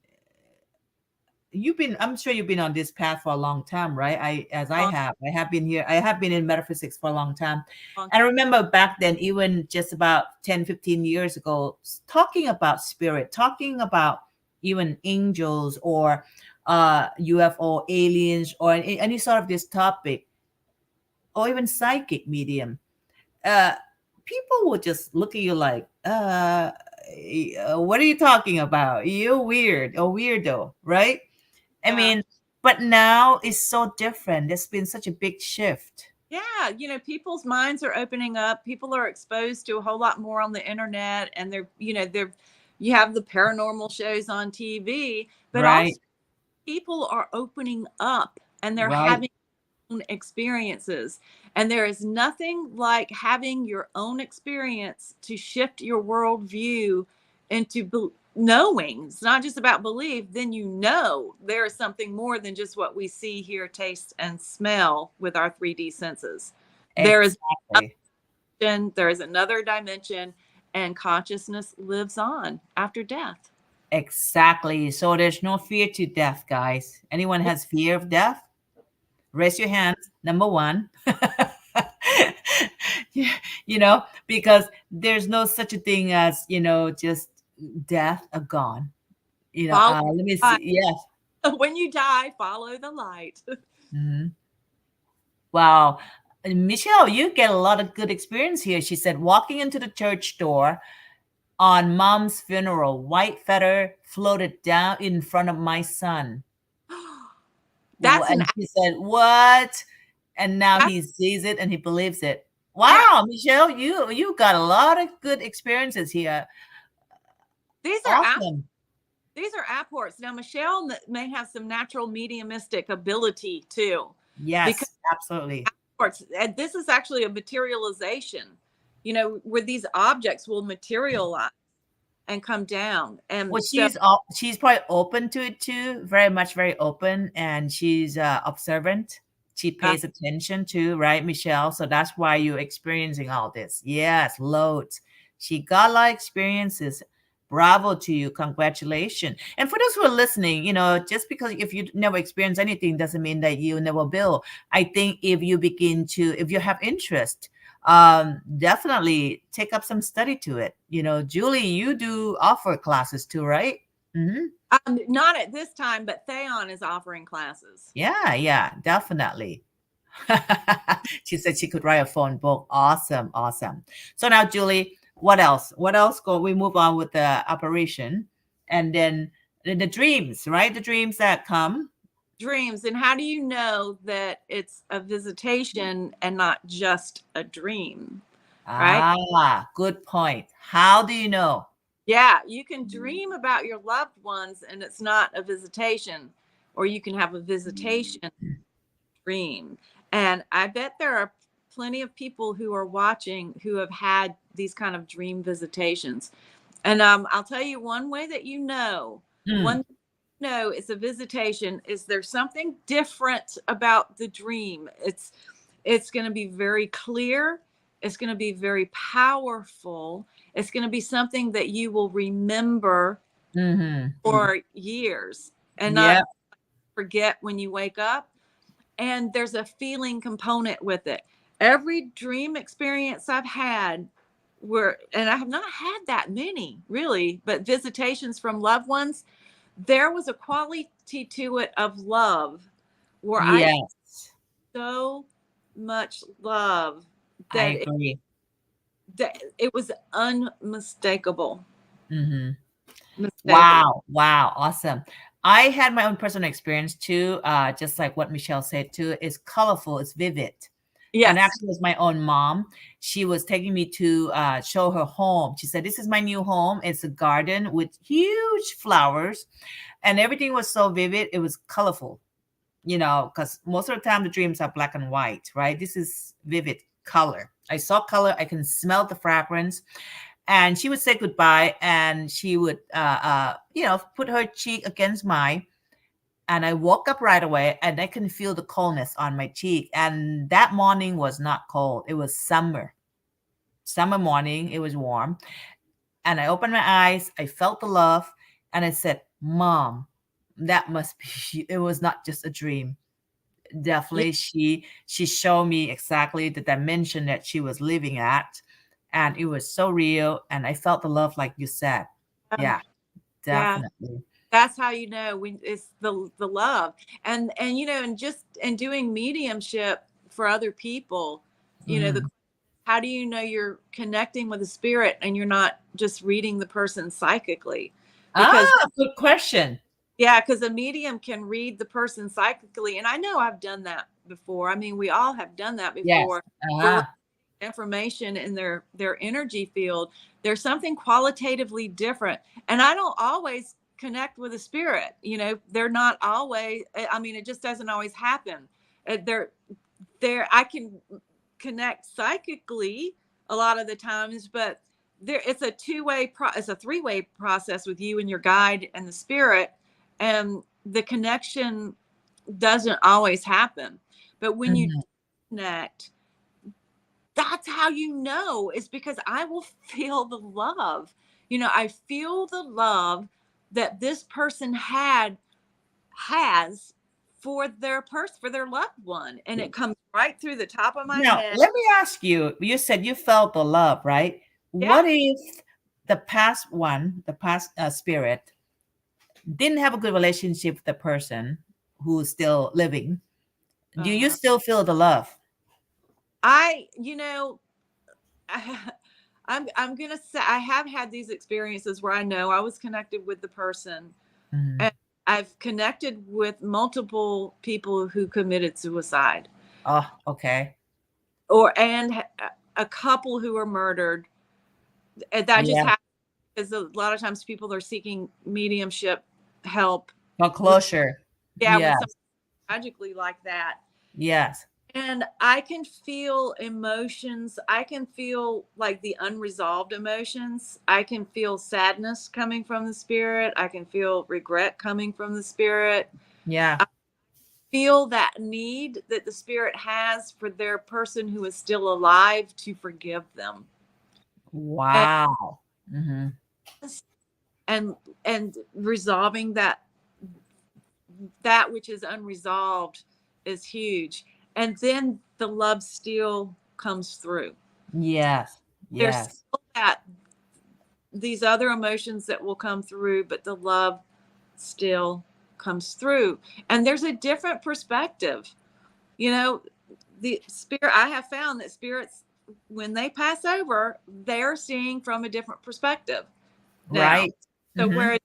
I'm sure you've been on this path for a long time, right? Long, I have been here. I have been in metaphysics for a long time. long And I time. remember back then, even just about 10, 15 years ago, talking about spirit, talking about even angels or UFO aliens or any sort of this topic, or even psychic medium. Uh, People would just look at you like, what are you talking about? You're weird or weirdo, right? I Yeah. mean, but now it's so different. There's been such a big shift. Yeah, people's minds are opening up. People are exposed to a whole lot more on the internet, and they're you have the paranormal shows on TV, but Right, also people are opening up, and they're right. having own experiences. And there is nothing like having your own experience to shift your worldview into knowing. It's not just about belief. Then there is something more than just what we see, hear, taste, and smell with our 3D senses. There is Exactly. there is another dimension, and consciousness lives on after death. Exactly. So there's no fear to death, guys. Anyone has fear of death? Raise your hands. Number one. Yeah, because there's no such a thing as, just death or gone. Follow Let me the see. Yes. light. When you die, follow the light. Mhm. Wow. Michelle, you get a lot of good experience here. She said, walking into the church door on mom's funeral, white feather floated down in front of my son. That's an And she said, what? And now that's, he sees it and he believes it. yeah. Wow, Michelle, you got a lot of good experiences here. These are Awesome. these are apports. Now, Michelle may have some natural mediumistic ability too, because Yes, absolutely. apports, and this is actually a materialization, where these objects will materialize and come down. And Well, so, she's probably open to it too, very much, very open, and she's observant. She uh, pays attention to, right, Michelle? So that's why you're experiencing all this. Yes, loads. She got a lot of experiences. Bravo to you. Congratulations. And for those who are listening, just because if you never experience anything doesn't mean that you never will. I think if you have interest, definitely take up some study to it. Julie, you do offer classes too, right? Hmm. not at this time, but Theon is offering classes. Yeah, yeah, definitely. She said she could write a phone book. Awesome, awesome. So now, Julie, what else? What else? Go. We move on with the operation, and then the dreams, right? The dreams that come. Dreams. And how do you know that it's a visitation and not just a dream? Right? Ah, good point. How do you know? Yeah, you can dream about your loved ones and it's not a visitation, or you can have a visitation dream. And I bet there are plenty of people who are watching who have had these kind of dream visitations. And I'll tell you one way that you know, Mm, it's a visitation is there's something different about the dream. It's going to be very clear. It's going to be very powerful. It's going to be something that you will remember mm-hmm. for years and not Yep. forget when you wake up. And there's a feeling component with it. Every dream experience I've had and I have not had that many really, but visitations from loved ones, there was a quality to it of love where I Yes, so much love I that agree. it was unmistakable. Mm-hmm. Mistakable. Wow, wow, awesome. I had my own personal experience too, just like what Michelle said too. It's colorful, it's vivid. And Yes. actually, it was my own mom. She was taking me to show her home. She said, "This is my new home. It's a garden with huge flowers, and everything was so vivid. It was colorful, because most of the time the dreams are black and white, right? This is vivid color. I saw color. I can smell the fragrance." And she would say goodbye, and she would, put her cheek against mine, and I woke up right away, and I can feel the coldness on my cheek. And that morning was not cold; it was summer morning. It was warm, and I opened my eyes. I felt the love, and I said, "Mom, that must be." It was not just a dream. Yeah. Definitely, she showed me exactly the dimension that she was living at, and it was so real, and I felt the love like you said. Yeah, Yeah. definitely. That's how you know when it's the love. And and just and doing mediumship for other people, the Mhm. how do you know you're connecting with the spirit and you're not just reading the person psychically? Because Good question. yeah, because a medium can read the person psychically. And I know I've done that before. I mean, we all have done that Yes. before. We're Uh-huh. information in their energy field. There's something qualitatively different. And I don't always connect with a spirit. They're not always, I mean, it just doesn't always happen. They're I can connect psychically a lot of the times, but it's a it's a three-way process with you and your guide and the spirit, and the connection doesn't always happen. But when you Mhm. connect, that's how you know, is because I will feel the love. I feel the love that this person has for their loved one, and it comes right through the top of my Now, head. let me ask you, you said you felt the love, right? Yeah. What if the past spirit didn't have a good relationship with the person who's still living? Do you uh still feel the love? I you know I'm gonna say I have had these experiences where I know I was connected with the person, Mhm. and I've connected with multiple people who committed suicide, Oh, okay. a couple who were murdered. And that just Yeah. happens because a lot of times people are seeking mediumship help For with, closure. yeah, when Yes. something tragically like that. Yes. And I can feel emotions. I can feel like the unresolved emotions. I can feel sadness coming from the spirit. I can feel regret coming from the spirit. Yeah. I feel that need that the spirit has for their person who is still alive to forgive them. And Wow. Hmm. and and resolving that which is unresolved is huge. And then the love still comes through. Yes. There's Yes. still these other emotions that will come through, but the love still comes through. And there's a different perspective. You know, the spirit, I have found that spirits, when they pass over, they're seeing from a different perspective now. Right. So Mm-hmm. where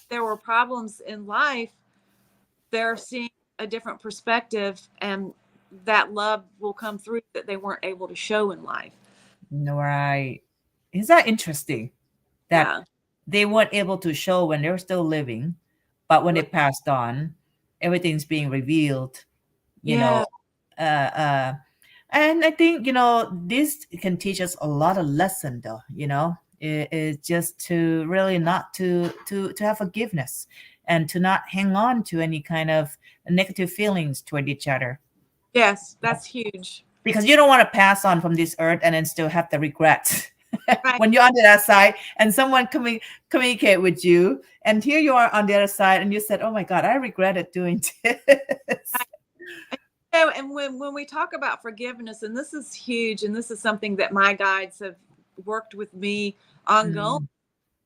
there were problems in life, they're seeing a different perspective, and that love will come through that they weren't able to show in life. Right. Is that interesting that Yeah. they weren't able to show when they were still living, but when they passed on, everything's being revealed, you know. Yeah. Uh, uh, and I think, this can teach us a lot of lesson, though, it's just to really not to have forgiveness and to not hang on to any kind of negative feelings toward each other, Yes, that's huge. because you don't want to pass on from this earth and then still have the regrets Right. when you're on the other side and someone communicate with you, and here you are on the other side and you said, oh my God, I regretted doing this. And when we talk about forgiveness, and this is huge, and this is something that my guides have worked with me ongoing,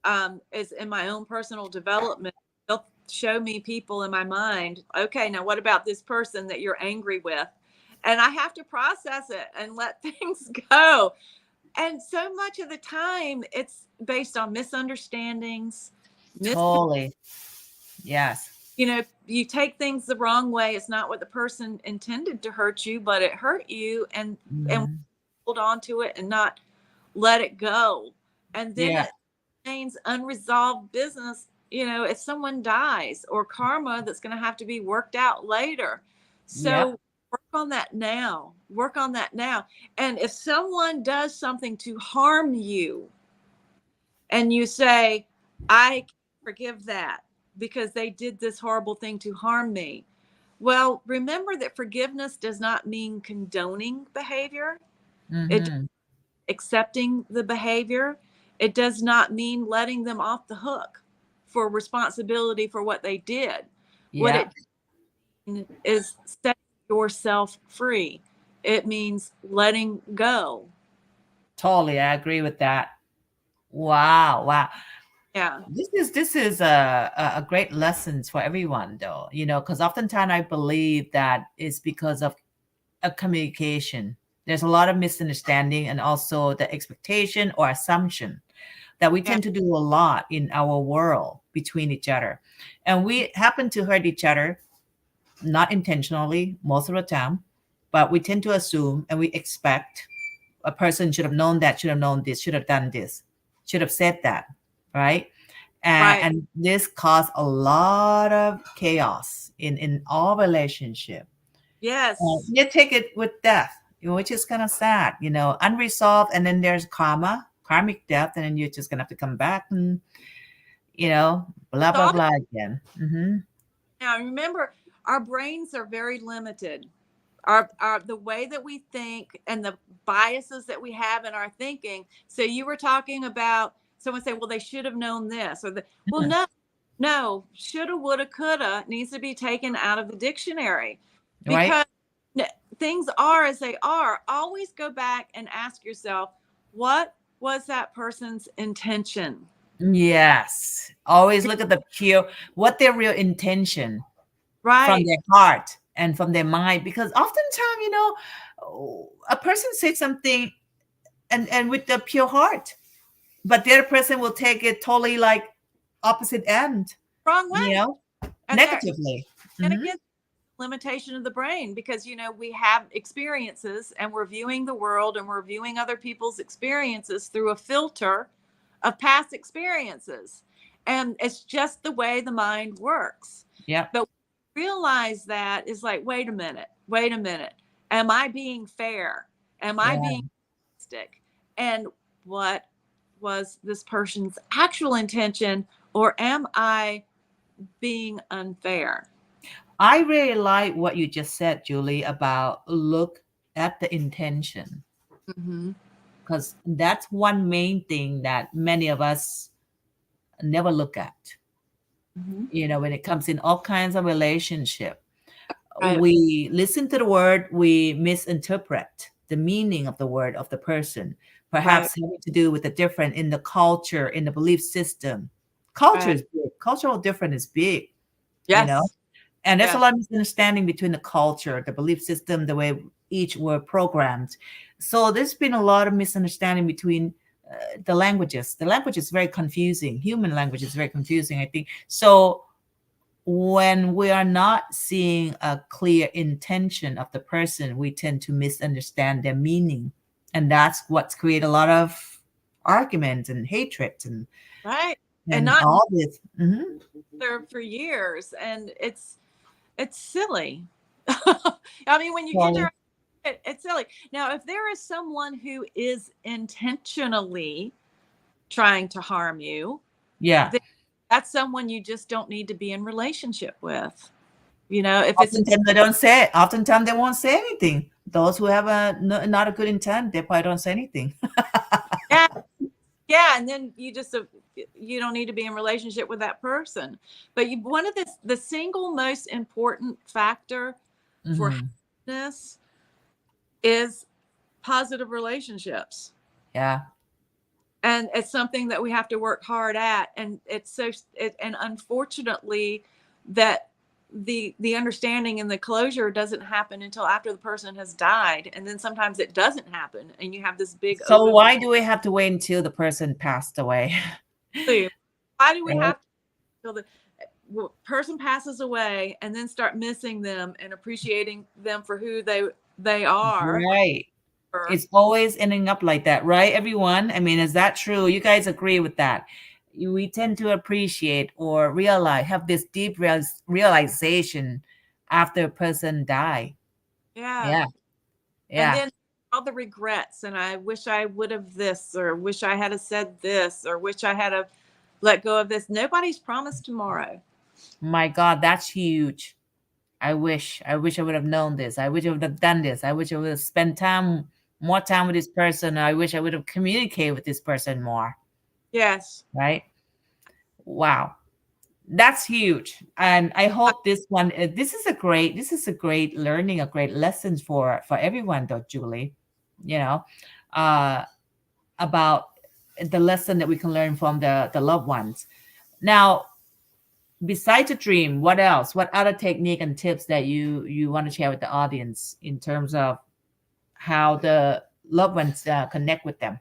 Mm, is in my own personal development. They'll show me people in my mind. Okay, now what about this person that you're angry with? And I have to process it and let things go. And so much of the time, it's based on misunderstandings. totally. Yes. You take things the wrong way. It's not what the person intended to hurt you, but it hurt you, and Mhm. hold on to it and not let it go. And then Yeah. it remains unresolved business, if someone dies, or karma that's going to have to be worked out later. Yep. So work on that now. Work on that now. And if someone does something to harm you, and you say, I can't forgive that because they did this horrible thing to harm me. Well, remember that forgiveness does not mean condoning behavior. It Mm-hmm. accepting the behavior. It does not mean letting them off the hook for responsibility for what they did. What Yeah. it is setting yourself free. It means letting go. Totally. I agree with that. Wow. Wow. Yeah. This is a great lessons for everyone, though, because oftentimes I believe that it's because of a communication. There's a lot of misunderstanding and also the expectation or assumption that we Yeah. tend to do a lot in our world between each other. And we happen to hurt each other, not intentionally most of the time, but we tend to assume and we expect a person should have known that, should have known this, should have done this, should have said that, right? And, Right. and this caused a lot of chaos in all relationship. Yes. You take it with death, which is kind of sad, unresolved, and then there's karmic death, and then you're just gonna have to come back and blah blah So blah again. Hmm. now remember, our brains are very limited. Our the way that we think and the biases that we have in our thinking. So you were talking about someone say, well, they should have known this, well, no, shoulda, woulda, coulda needs to be taken out of the dictionary, Right? because things are as they are. Always go back and ask yourself, what was that person's intention? Yes. Always look at the pure, what their real intention from Right. their heart and from their mind, because oftentimes, a person says something and with the pure heart, but the other person will take it totally like opposite end, Wrong you way. know, And there, negatively. and Hmm. again, limitation of the brain, because we have experiences, and we're viewing the world, and we're viewing other people's experiences through a filter of past experiences, and it's just the way the mind works. Yep. But realize that is like, wait a minute, am I being fair? Am I Yeah. being realistic? And what was this person's actual intention, or am I being unfair? I really like what you just said, Julie, about look at the intention, Mm-hmm. because that's one main thing that many of us never look at. Mm-hmm. When it comes in all kinds of relationship, Right. we listen to the word, we misinterpret the meaning of the word of the person, Right. perhaps having to do with the different in the culture, in the belief system. Culture Right. is big. Cultural difference is big, you know. Yes. And there's a Yes. lot of misunderstanding between the culture, the belief system, the way each were programmed. So there's been a lot of misunderstanding between the languages. The language is very confusing. Human language is very confusing, I think. So when we are not seeing a clear intention of the person, we tend to misunderstand their meaning. And that's what's created a lot of arguments and hatred right. And and not all this. Mhm. there for years, and it's silly. I mean, when you get So, your it's silly. Now, if there is someone who is intentionally trying to harm you, yeah. then that's someone you just don't need to be in relationship with. If it's Oftentimes they don't say it. Oftentimes they won't say anything. Those who have not a good intent, they probably don't say anything. yeah, yeah, and then you don't need to be in relationship with that person. But one of the single most important factor for Hmm. happiness is positive relationships. Yeah. And it's something that we have to work hard at, and and unfortunately that the understanding and the closure doesn't happen until after the person has died, and then sometimes it doesn't happen, and you have this big So open why do we have to wait until the person passed away? wound. Why do we Right. have to until the person passes away and then start missing them and appreciating them for who they are? Right. It's always ending up like that, right, everyone? I mean, is that true? You guys agree with that? We tend to appreciate or realize, have this deep realization after a person die. Yeah. Yeah. And Yeah. then all the regrets, and I wish I would have this, or wish I had have said this, or wish I had have let go of this. Nobody's promised tomorrow. My God, that's huge. I wish I would have known this. I wish I would have done this. I wish I would have spent more time with this person. I wish I would have communicated with this person more. Yes. Right? Wow. That's huge. And I hope this one, this is a great learning, a great lesson for everyone though, Julie, you know, uh, about the lesson that we can learn from the loved ones. Now, besides a dream, what else? What other technique and tips that you want to share with the audience in terms of how the loved ones connect with them?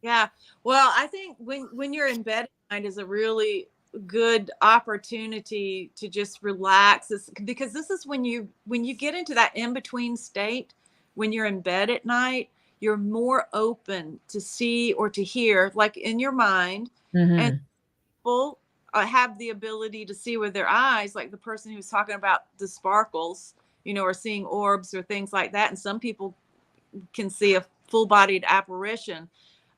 Yeah. Well, I think when you're in bed at night is a really good opportunity to just relax, because this is when you get into that in between state. When you're in bed at night, you're more open to see or to hear, like in your mind. And Mm-hmm. people have the ability to see with their eyes, like the person who was talking about the sparkles, or seeing orbs or things like that. And some people can see a full-bodied apparition.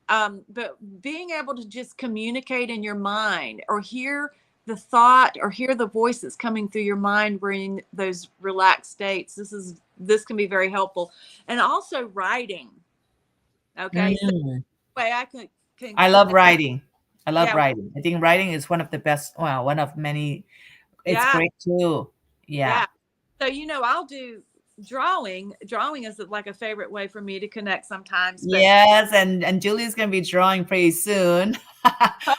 But being able to just communicate in your mind, or hear the thought, or hear the voices coming through your mind, we're in those relaxed states. This can be very helpful. And also writing. Okay, so Mm. way I can I love connect. writing. I love Yeah, writing. I think writing is one of the best, well, one of many. It's yeah, great too. Yeah. yeah. So I'll do drawing. Drawing is like a favorite way for me to connect sometimes. But Yes, and Julie's gonna be drawing pretty soon.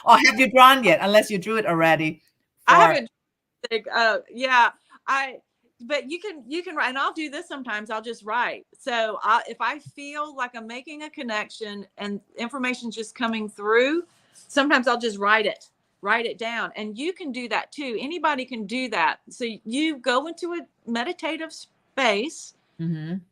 Or have you drawn yet? Unless you drew it already. I For haven't. Yeah, I. But you can write, and I'll do this sometimes. I'll just write. So if I feel like I'm making a connection and information's just coming through, sometimes I'll just write it down. And you can do that too. Anybody can do that. So you go into a meditative space Mhm.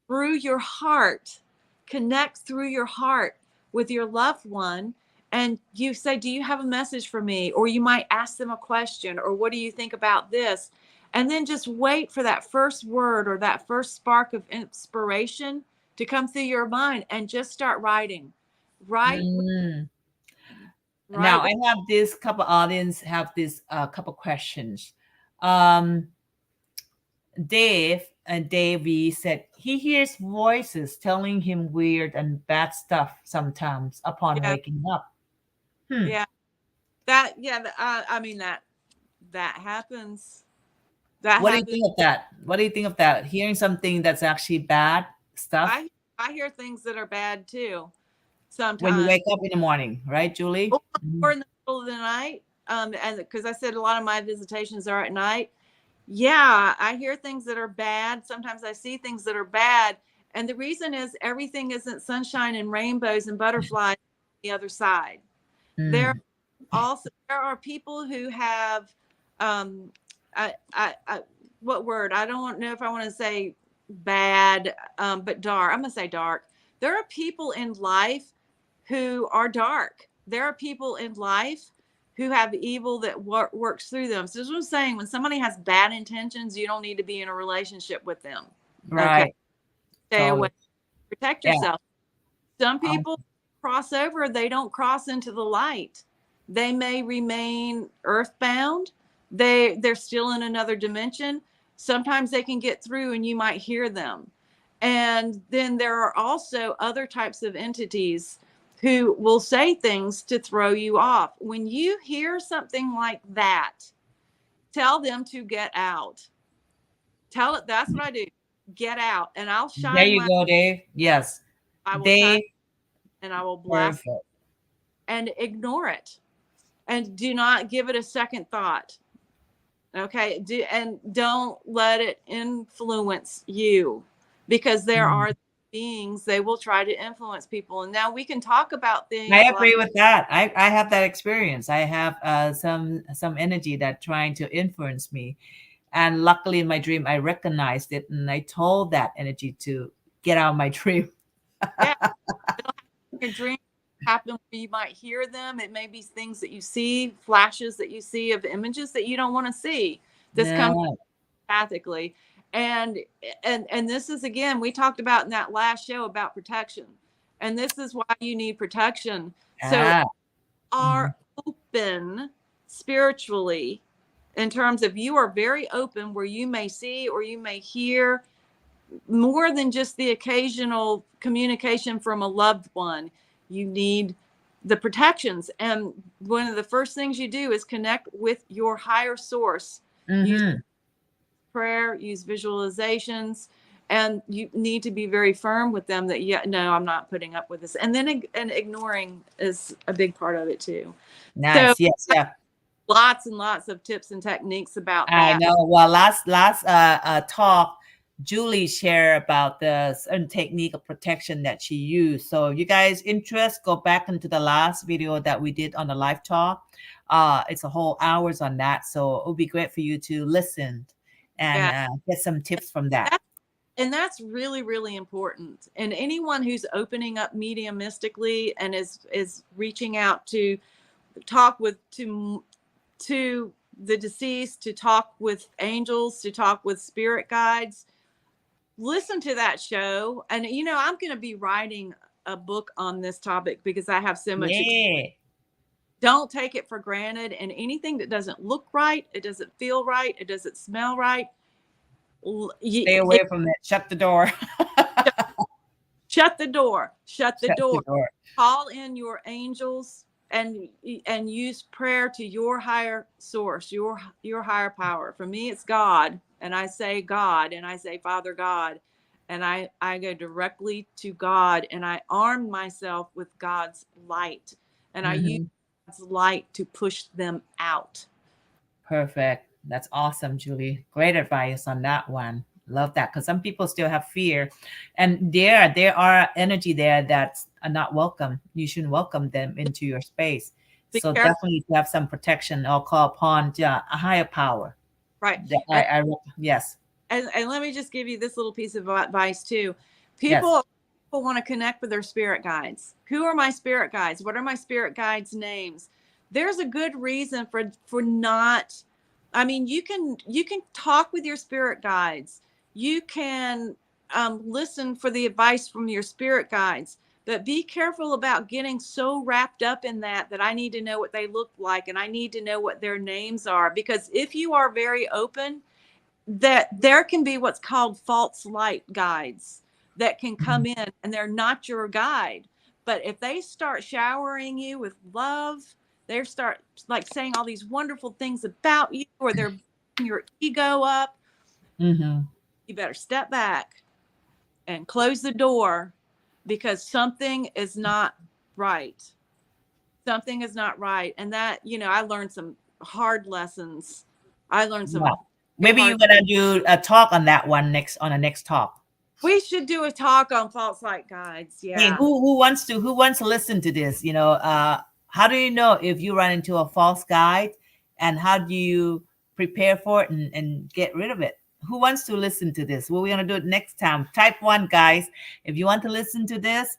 through your heart, connect through your heart with your loved one, and you say, do you have a message for me? Or you might ask them a question, or what do you think about this? And then just wait for that first word or that first spark of inspiration to come through your mind, and just start writing. Write, Mm. Now write. I have this couple audience have this couple questions. Um, Davey said he hears voices telling him weird and bad stuff sometimes upon Yeah, waking up. Hmm. yeah. I mean that happens. That What do you happens. think of that? What do you think of that? Hearing something that's actually bad stuff I I hear things that are bad too when you sometimes. wake up in the morning, right, Julie? Mhm. Or in the middle of the night. And because I said a lot of my visitations are at night, Yeah, I hear things that are bad. Sometimes I see things that are bad. And the reason is everything isn't sunshine and rainbows and butterflies on the other side. There Mm. also there are people who have um I what word? I don't know if I want to say bad, but dark. I'm gonna say dark. There are people in life who are dark. There are people in life who have evil that works through them. So this was saying, when somebody has bad intentions, you don't need to be in a relationship with them. Okay, Right. stay away, Totally. protect Yeah. yourself. Some Um, people cross over, they don't cross into the light. They may remain earthbound. They're still in another dimension. Sometimes they can get through and you might hear them. And then there are also other types of entities who will say things to throw you off. When you hear something like that, tell them to get out. Tell it, that's what I do. Get out. And I'll there shine you my, go, Dave. Yes. I will shine They and I will blast perfect. and ignore it. And do not give it a second thought. Okay, and don't let it influence you, because there Mm. are beings, they will try to influence people. And now we can talk about I things like, agree with that. I have that experience. I have some energy that trying to influence me, and luckily in my dream I recognized it, and I told that energy to get out of my dream. yeah, it'll happen in your dream, happen where you might hear them. It may be things that you see, flashes that you see of images that you don't want to see. This comes No. empathically. And and this is, again, we talked about in that last show about protection. And this is why you need protection. So Ah. Mhm. are open spiritually, in terms of you are very open, where you may see or you may hear more than just the occasional communication from a loved one. You need the protections. And one of the first things you do is connect with your higher source. Use Mhm. prayer, use visualizations, and you need to be very firm with them that, yeah, no, I'm not putting up with this. And then and ignoring is a big part of it too. So Nice. Yes. Yeah. lots and lots of tips and techniques about I that. know. Well, last talk, Julie shared about the certain technique of protection that she used. So, if you guys interest, go back into the last video that we did on the live talk. It's a whole hours on that, so it would be great for you to listen and Yeah. get some tips from that. That's, and that's really, really important. And anyone who's opening up mediumistically and is reaching out to talk with to the deceased, to talk with angels, to talk with spirit guides, listen to that show. And I'm going to be writing a book on this topic because I have so much Yeah. don't take it for granted. And anything that doesn't look right, it doesn't feel right, it doesn't smell right, Stay away from that. Shut the door. shut the door. Shut the Shut the door. door. Call in your angels and use prayer to your higher source, your higher power. For me, it's God, and I say God, and I say Father God, and I go directly to God, and I arm myself with God's light, and I use Mhm. God's light to push them out. Perfect. That's awesome, Julie. Great advice on that one. Love that, because some people still have fear, and there are energy there that's not welcome. You shouldn't welcome them into your space. Be So careful, definitely to have some protection. I'll call upon a higher power. right? That yes, And let me just give you this little piece of advice too. yes. People want to connect with their spirit guides. Who are my spirit guides? What are my spirit guides' names? There's a good reason for not. I mean, you can talk with your spirit guides. You can listen for the advice from your spirit guides. But be careful about getting so wrapped up in that I need to know what they look like and I need to know what their names are. Because if you are very open, that there can be what's called false light guides that can Mhm. come in, and they're not your guide. But if they start showering you with love, they start like saying all these wonderful things about you, or they're building your ego up, Mhm. you better step back and close the door, because something is not right. Something is not right. And that, I learned some hard lessons. I learned some Yeah. Maybe you're hard. gonna do a talk on that one next on the next talk. We should do a talk on false light guides. Hey, Yeah. who wants to listen to this? How do you know if you run into a false guide, and how do you prepare for it and get rid of it? Who wants to listen to this? Well, we're gonna do it next time. Type one, guys, if you want to listen to this.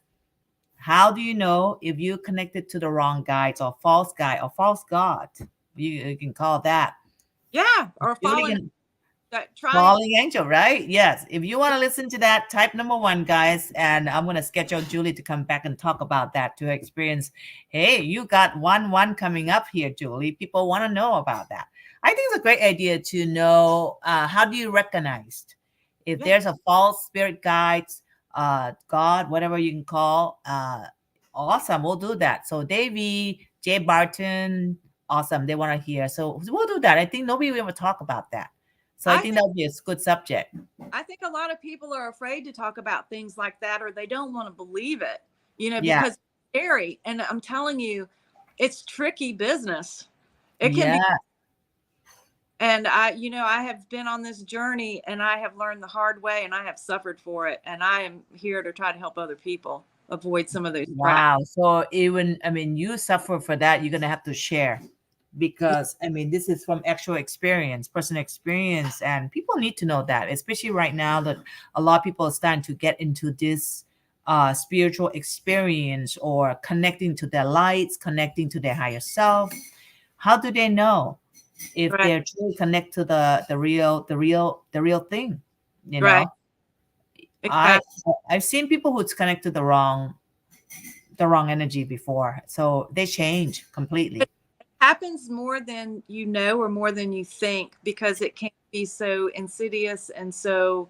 How do you know if you connected to the wrong guides or false guide or false god? You can call that. Yeah. Or Julie fallen can trying. Falling angel, right? Yes. If you want to listen to that, type number one, guys. And I'm going to schedule Julie to come back and talk about that to experience. Hey, you got 1-1 coming up here, Julie. People want to know about that. I think it's a great idea to know how do you recognize if Yeah. there's a false spirit guides, God, whatever you can call. Awesome. We'll do that. So, Davey, Jay Barton, awesome. They want to hear. So, we'll do that. I think nobody will ever talk about that. So I I think think that would be a good subject. I think a lot of people are afraid to talk about things like that, or they don't want to believe it, Yeah. because it's scary. And I'm telling you, it's tricky business. It can Yeah. be. And I have been on this journey, and I have learned the hard way, and I have suffered for it. And I am here to try to help other people avoid some of those traps. Wow. So even, I mean, you suffer for that. You're going to have to share because, I mean, this is from actual experience, personal experience. And people need to know that, especially right now that a lot of people are starting to get into this spiritual experience or connecting to their lights, connecting to their higher self. How do they know if Right. they're truly connect to the real thing? You Right. know, I Exactly. I've seen people who's connect to the wrong energy before, so they change completely. Happens more than you know, or more than you think, because it can be so insidious. And so,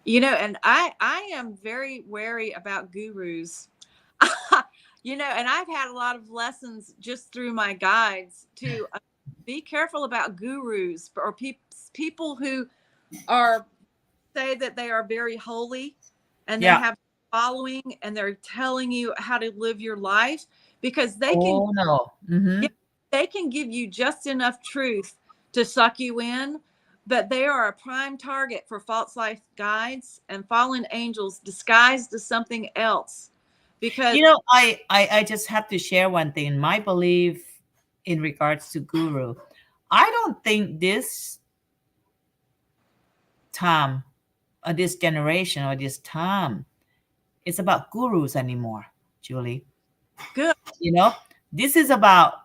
and I am very wary about gurus. And I've had a lot of lessons just through my guides to be careful about gurus, or people who are say that they are very holy, and they Yeah. have following, and they're telling you how to live your life, because Oh no. Mm-hmm. yeah, they can give you just enough truth to suck you in, but they are a prime target for false life guides and fallen angels disguised as something else. Because I just have to share one thing. My belief in regards to guru, I don't think this time or this generation or this time it's about gurus anymore, Julie. good, You know, this is about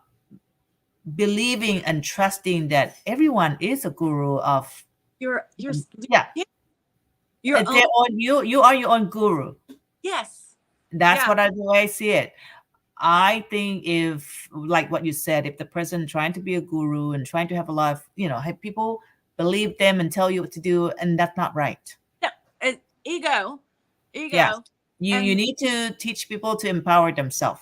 believing and trusting that everyone is a guru of. you're Yeah, yeah, your own. you are your own guru. Yes. That's Yeah. what the way I see it. I think if, like what you said, if the person trying to be a guru and trying to have a lot of, have people believe them and tell you what to do, and that's not right. Yeah. Ego. Yes, Ego. you And need to teach people to empower themselves.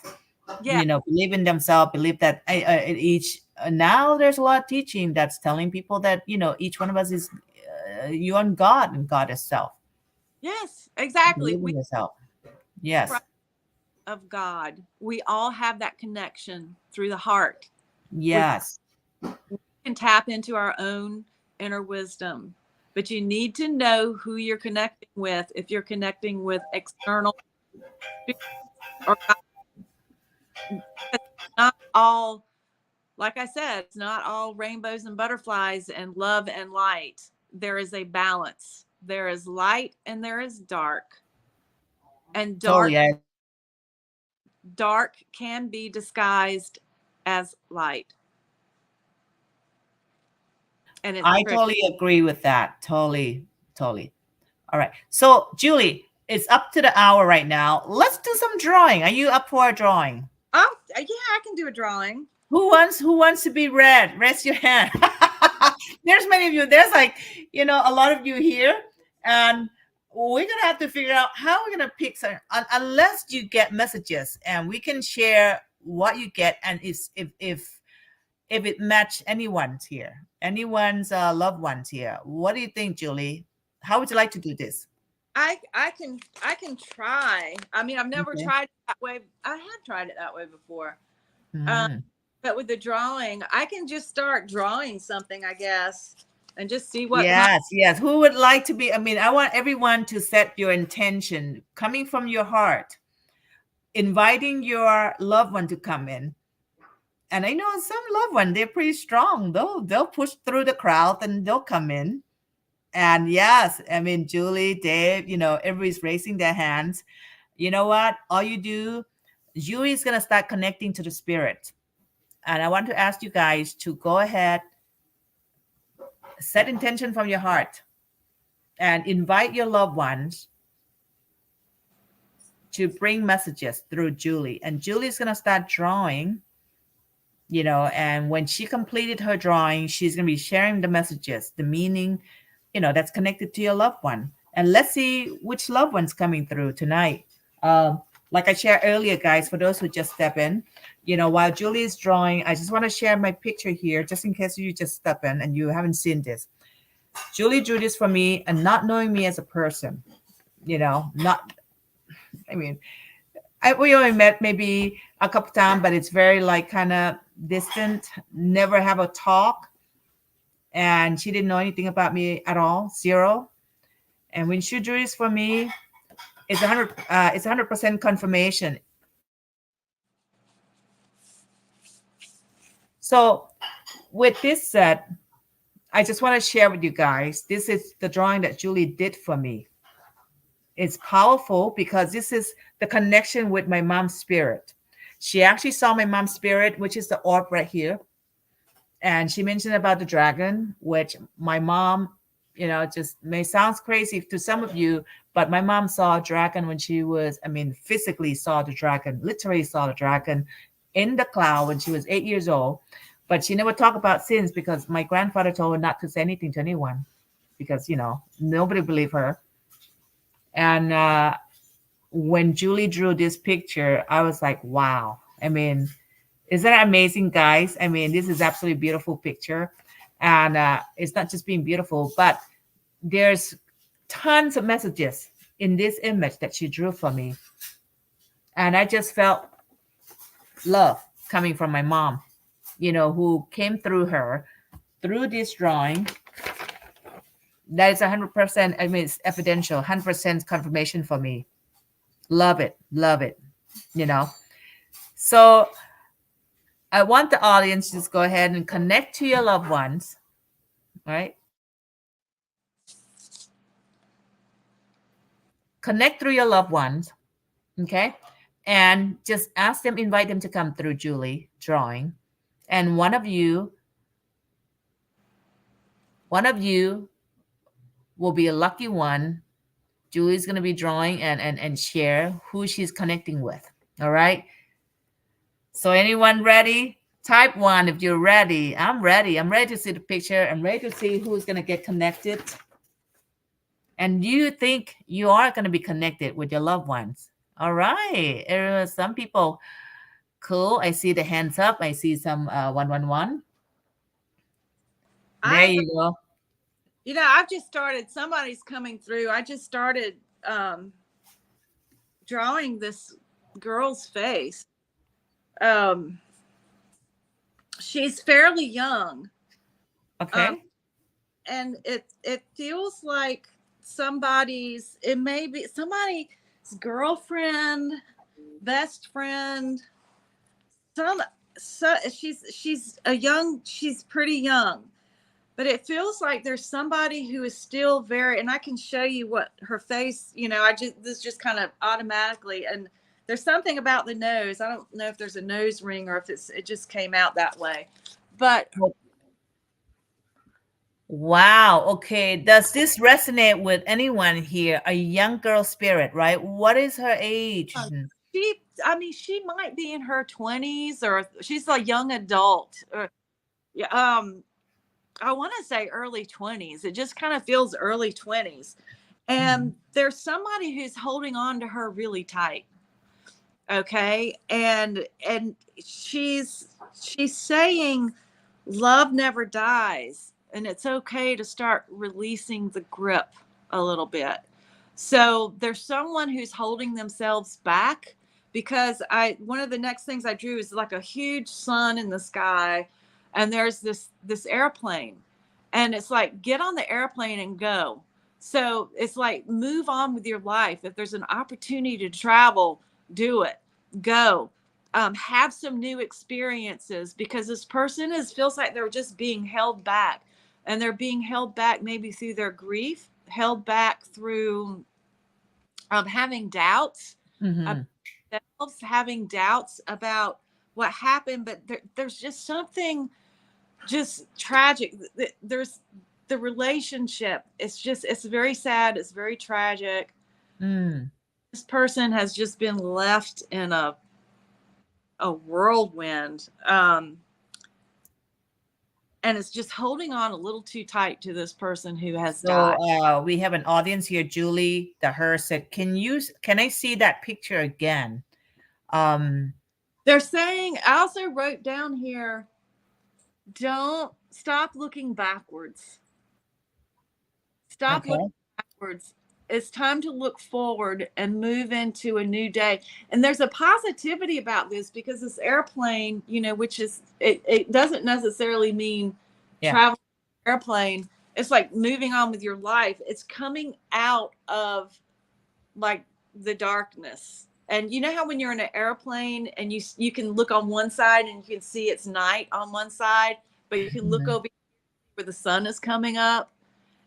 yeah. Believe in themselves. Believe that each now there's a lot of teaching that's telling people that each one of us is you and God and God itself. Yes, exactly. Believe in We yourself. Yes. trust of God. We all have that connection through the heart. We Yes. can tap into our own inner wisdom, but you need to know who you're connecting with. If you're connecting with external spirits or God, it's not all, like I said, it's not all rainbows and butterflies and love and light. There is a balance. There is light and there is dark. And Totally. dark can be disguised as light. And it's I tricky. totally agree with that. Totally. Totally. All right. So, Julie, it's up to the hour right now. Let's do some drawing. Are you up for a drawing? Oh, yeah, I can do a drawing. Who wants to be read? Raise your hand. There's many of you. There's like, a lot of you here. And we're gonna have to figure out how we're gonna pick some unless you get messages and we can share what you get and if it match anyone's here, anyone's loved ones here. What do you think, Julie? How would you like to do this? I can try. I mean, I've never Okay. tried it that way. I have tried it that way before. Um, Mhm. but with the drawing, I can just start drawing something, I guess. and just see what comes. Yes, yes. Who would like to be? I mean, I want everyone to set your intention coming from your heart, inviting your loved one to come in. And I know some loved one, they're pretty strong. They'll push through the crowd and they'll come in. And yes, I mean, Julie, Dave, everybody's raising their hands. You know what? All you do, Julie's going to start connecting to the spirit. And I want to ask you guys to go ahead, set intention from your heart, and invite your loved ones to bring messages through Julie. And Julie's going to start drawing, and when she completed her drawing, she's going to be sharing the messages, the meaning, that's connected to your loved one. And let's see which loved one's coming through tonight. Like I shared earlier, guys, for those who just step in, while Julie is drawing, I just want to share my picture here, just in case you just step in and you haven't seen this. Julie drew this for me, and not knowing me as a person, we only met maybe a couple times, but it's very like kind of distant, never have a talk. And she didn't know anything about me at all, zero. And when she drew this for me, it's 100% confirmation. So with this said, I just want to share with you guys, this is the drawing that Julie did for me. It's powerful because this is the connection with my mom's spirit. She actually saw my mom's spirit, which is the orb right here. And she mentioned about the dragon, which my mom, just may sound crazy to some of you, but my mom saw a dragon when she was, physically saw the dragon, literally saw the dragon in the cloud when she was 8 years old. But she never talked about sins because my grandfather told her not to say anything to anyone because, nobody believed her. And when Julie drew this picture, I was like, wow. Isn't that amazing, guys? This is absolutely beautiful picture. And it's not just being beautiful, but there's tons of messages in this image that she drew for me. And I just felt love coming from my mom, who came through her, through this drawing. That is 100%, it's evidential, 100% confirmation for me. Love it, So I want the audience to just go ahead and connect to your loved ones, right? Connect through your loved ones, okay? And just ask them, invite them to come through Julie drawing. And one of you will be a lucky one. Julie's going to be drawing and share who she's connecting with, all right? So anyone ready? Type 1 if you're ready. I'm ready. I'm ready to see the picture. I'm ready to see who's going to get connected. And you think you are going to be connected with your loved ones. All right. Some people, cool. I see the hands up. I see some 111. There you go. I've just started, somebody's coming through. I just started drawing this girl's face. She's fairly young. Okay. And it feels like it may be somebody's girlfriend, best friend. She's pretty young, but it feels like there's somebody who is still very, and I can show you what her face, this just kind of automatically, and there's something about the nose. I don't know if there's a nose ring or if it just came out that way, but. Wow. Okay. Does this resonate with anyone here? A young girl spirit, right? What is her age? She might be in her 20s, or she's a young adult. I want to say early 20s. It just kind of feels early 20s. And there's somebody who's holding on to her really tight. Okay. And she's saying love never dies. And it's okay to start releasing the grip a little bit. So there's someone who's holding themselves back, because one of the next things I drew is like a huge sun in the sky, and there's this airplane, And it's like, get on the airplane and go. So it's like, move on with your life. If there's an opportunity to travel, do it. Go. Have some new experiences, because this person feels like they're just being held back, and they're being held back maybe through their grief, held back through having doubts Mm-hmm. about themselves, having doubts about what happened. But there's just something just tragic. There's the relationship. It's very sad. It's very tragic. Mm. This person has just been left in a whirlwind. And it's just holding on a little too tight to this person who has died. So we have an audience here. Julie the her said, can I see that picture again? They're saying, I also wrote down here, don't stop looking backwards. Stop looking backwards. It's time to look forward and move into a new day. And there's a positivity about this, because this airplane, which is, it doesn't necessarily mean traveling airplane. It's like moving on with your life. It's coming out of like the darkness. And you know how when you're in an airplane and you can look on one side and you can see it's night on one side, but you can look over where the sun is coming up.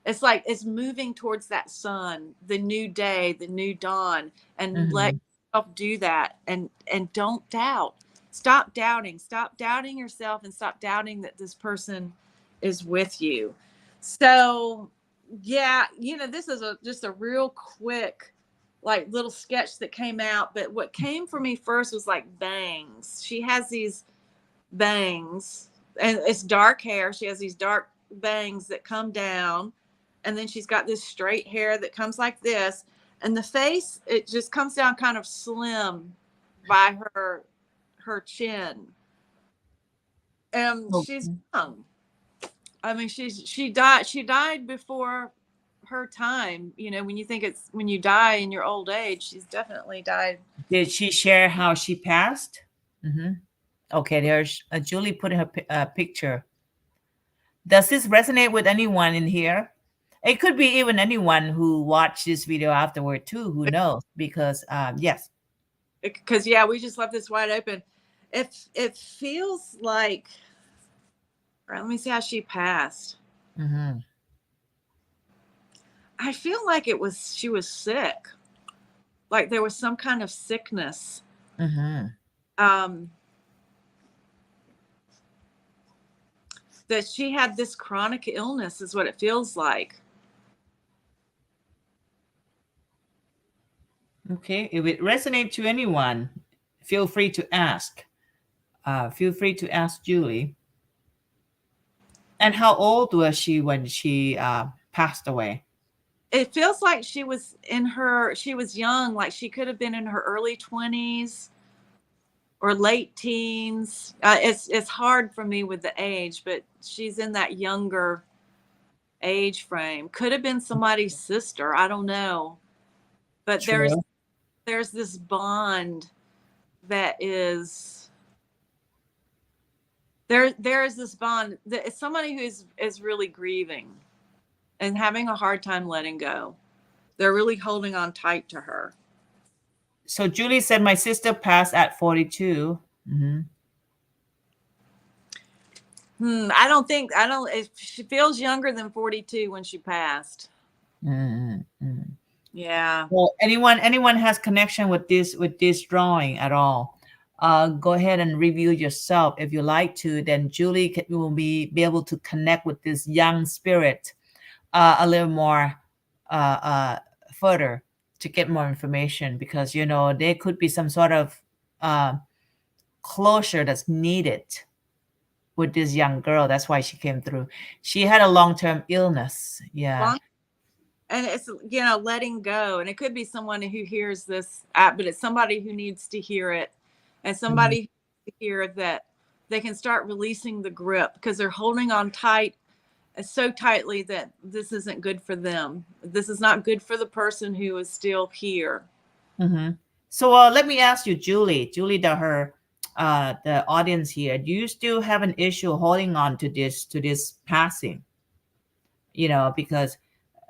It's like it's moving towards that sun, the new day, the new dawn, and let yourself do that. And don't doubt. Stop doubting. Stop doubting yourself, and stop doubting that this person is with you. So, yeah, this is just a real quick, like, little sketch that came out. But what came for me first was like bangs. She has these bangs, and it's dark hair. She has these dark bangs that come down. And then she's got this straight hair that comes like this. And the face, it just comes down kind of slim by her chin. And she's young. I mean, she died before her time. When you think when you die in your old age, she's definitely died. Did she share how she passed? Mm-hmm. Okay, there's Julie putting her picture. Does this resonate with anyone in here? It could be even anyone who watched this video afterward too, who knows, because yes. Because we just left this wide open. It feels like, let me see how she passed. Mm-hmm. I feel like she was sick. Like there was some kind of sickness. Mm-hmm. That she had this chronic illness is what it feels like. Okay, if it resonates to anyone, feel free to ask. Feel free to ask Julie. And how old was she when she passed away? It feels like she was young, like she could have been in her early 20s or late teens. It's hard for me with the age, but she's in that younger age frame. Could have been somebody's sister. I don't know. But True. there's this bond that is there is this bond that is somebody who is really grieving and having a hard time letting go. They're really holding on tight to her. So Julie said, my sister passed at 42. Mm-hmm. She feels younger than 42 when she passed. Mm-hmm. Yeah. Well, anyone has connection with this drawing at all, go ahead and review yourself if you like to. Then Julie will be able to connect with this young spirit a little more further to get more information, because there could be some sort of closure that's needed with this young girl. That's why she came through. She had a long-term illness. Yeah. And it's, letting go. And it could be someone who hears this, but it's somebody who needs to hear it, and somebody who hear that they can start releasing the grip, because they're holding on tight, so tightly, that this isn't good for them. This is not good for the person who is still here. Mm-hmm. So let me ask you, Julie, the audience here, do you still have an issue holding on to this passing? because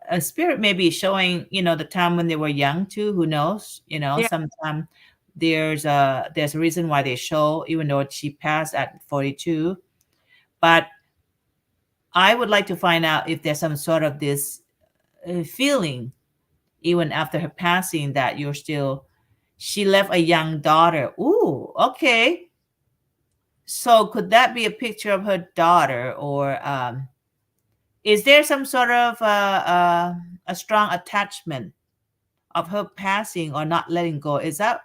a spirit may be showing, the time when they were young too. Who knows? Yeah. Sometimes there's a reason why they show, even though she passed at 42. But I would like to find out if there's some sort of this feeling, even after her passing, that she left a young daughter. Ooh, okay. So could that be a picture of her daughter, or is there some sort of a strong attachment of her passing or not letting go? Is that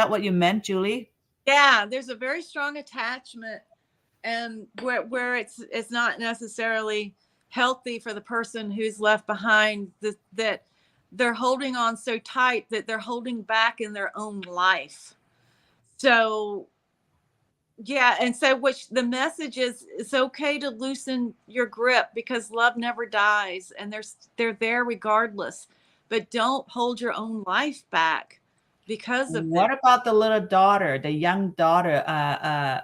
what you meant, Julie? Yeah, there's a very strong attachment, and where it's not necessarily healthy for the person who's left behind, that they're holding on so tight that they're holding back in their own life. So yeah, and so which the message is, it's okay to loosen your grip because love never dies, and they're there regardless. But don't hold your own life back because of What this. about the little daughter, the young daughter?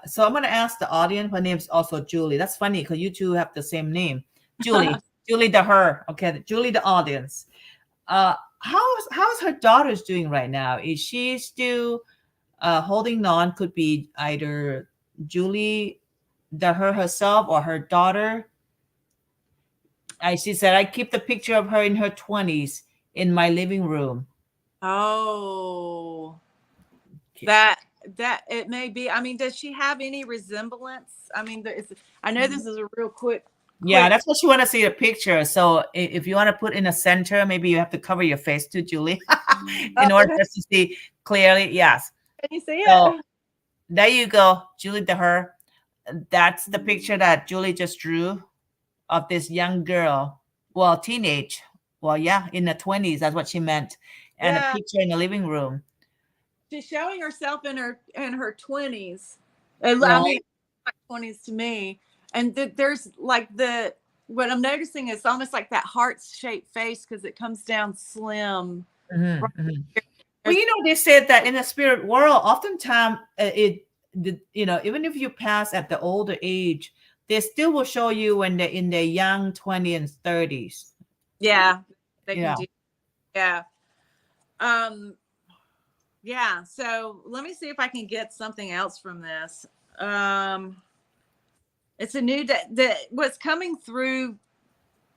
So I'm going to ask the audience. Her name's also Julie. That's funny because you two have the same name, Julie. Julie the her. Okay, Julie the audience. How's her daughter's doing right now? Is she still holding on? Could be either Julie the her herself or her daughter. She said, I keep the picture of her in her 20s in my living room. Oh, Okay. that it may be. I mean, does she have any resemblance? I mean, I know this is a real quick. Yeah, that's what you want to see the picture. So if you want to put in a center, maybe you have to cover your face too, Julie, in order Can just to see clearly. Yes. you see So it? there you go, Julie the her. That's the picture that Julie just drew of this young girl. Well, teenage. Well, yeah, in the 20s. That's what she meant. And a Yeah, picture in the living room. she's showing herself in her 20s. I Right. mean, like 20s to me. And there's like what I'm noticing is almost like that heart-shaped face because it comes down slim. Right Mm-hmm, mm-hmm. Well, there. they said that in the spirit world, oftentimes even if you pass at the older age, they still will show you when they're in their young 20s and 30s. Yeah, they can Yeah. do. Yeah. Um, yeah. So let me see if I can get something else from this. It's a new day. What's coming through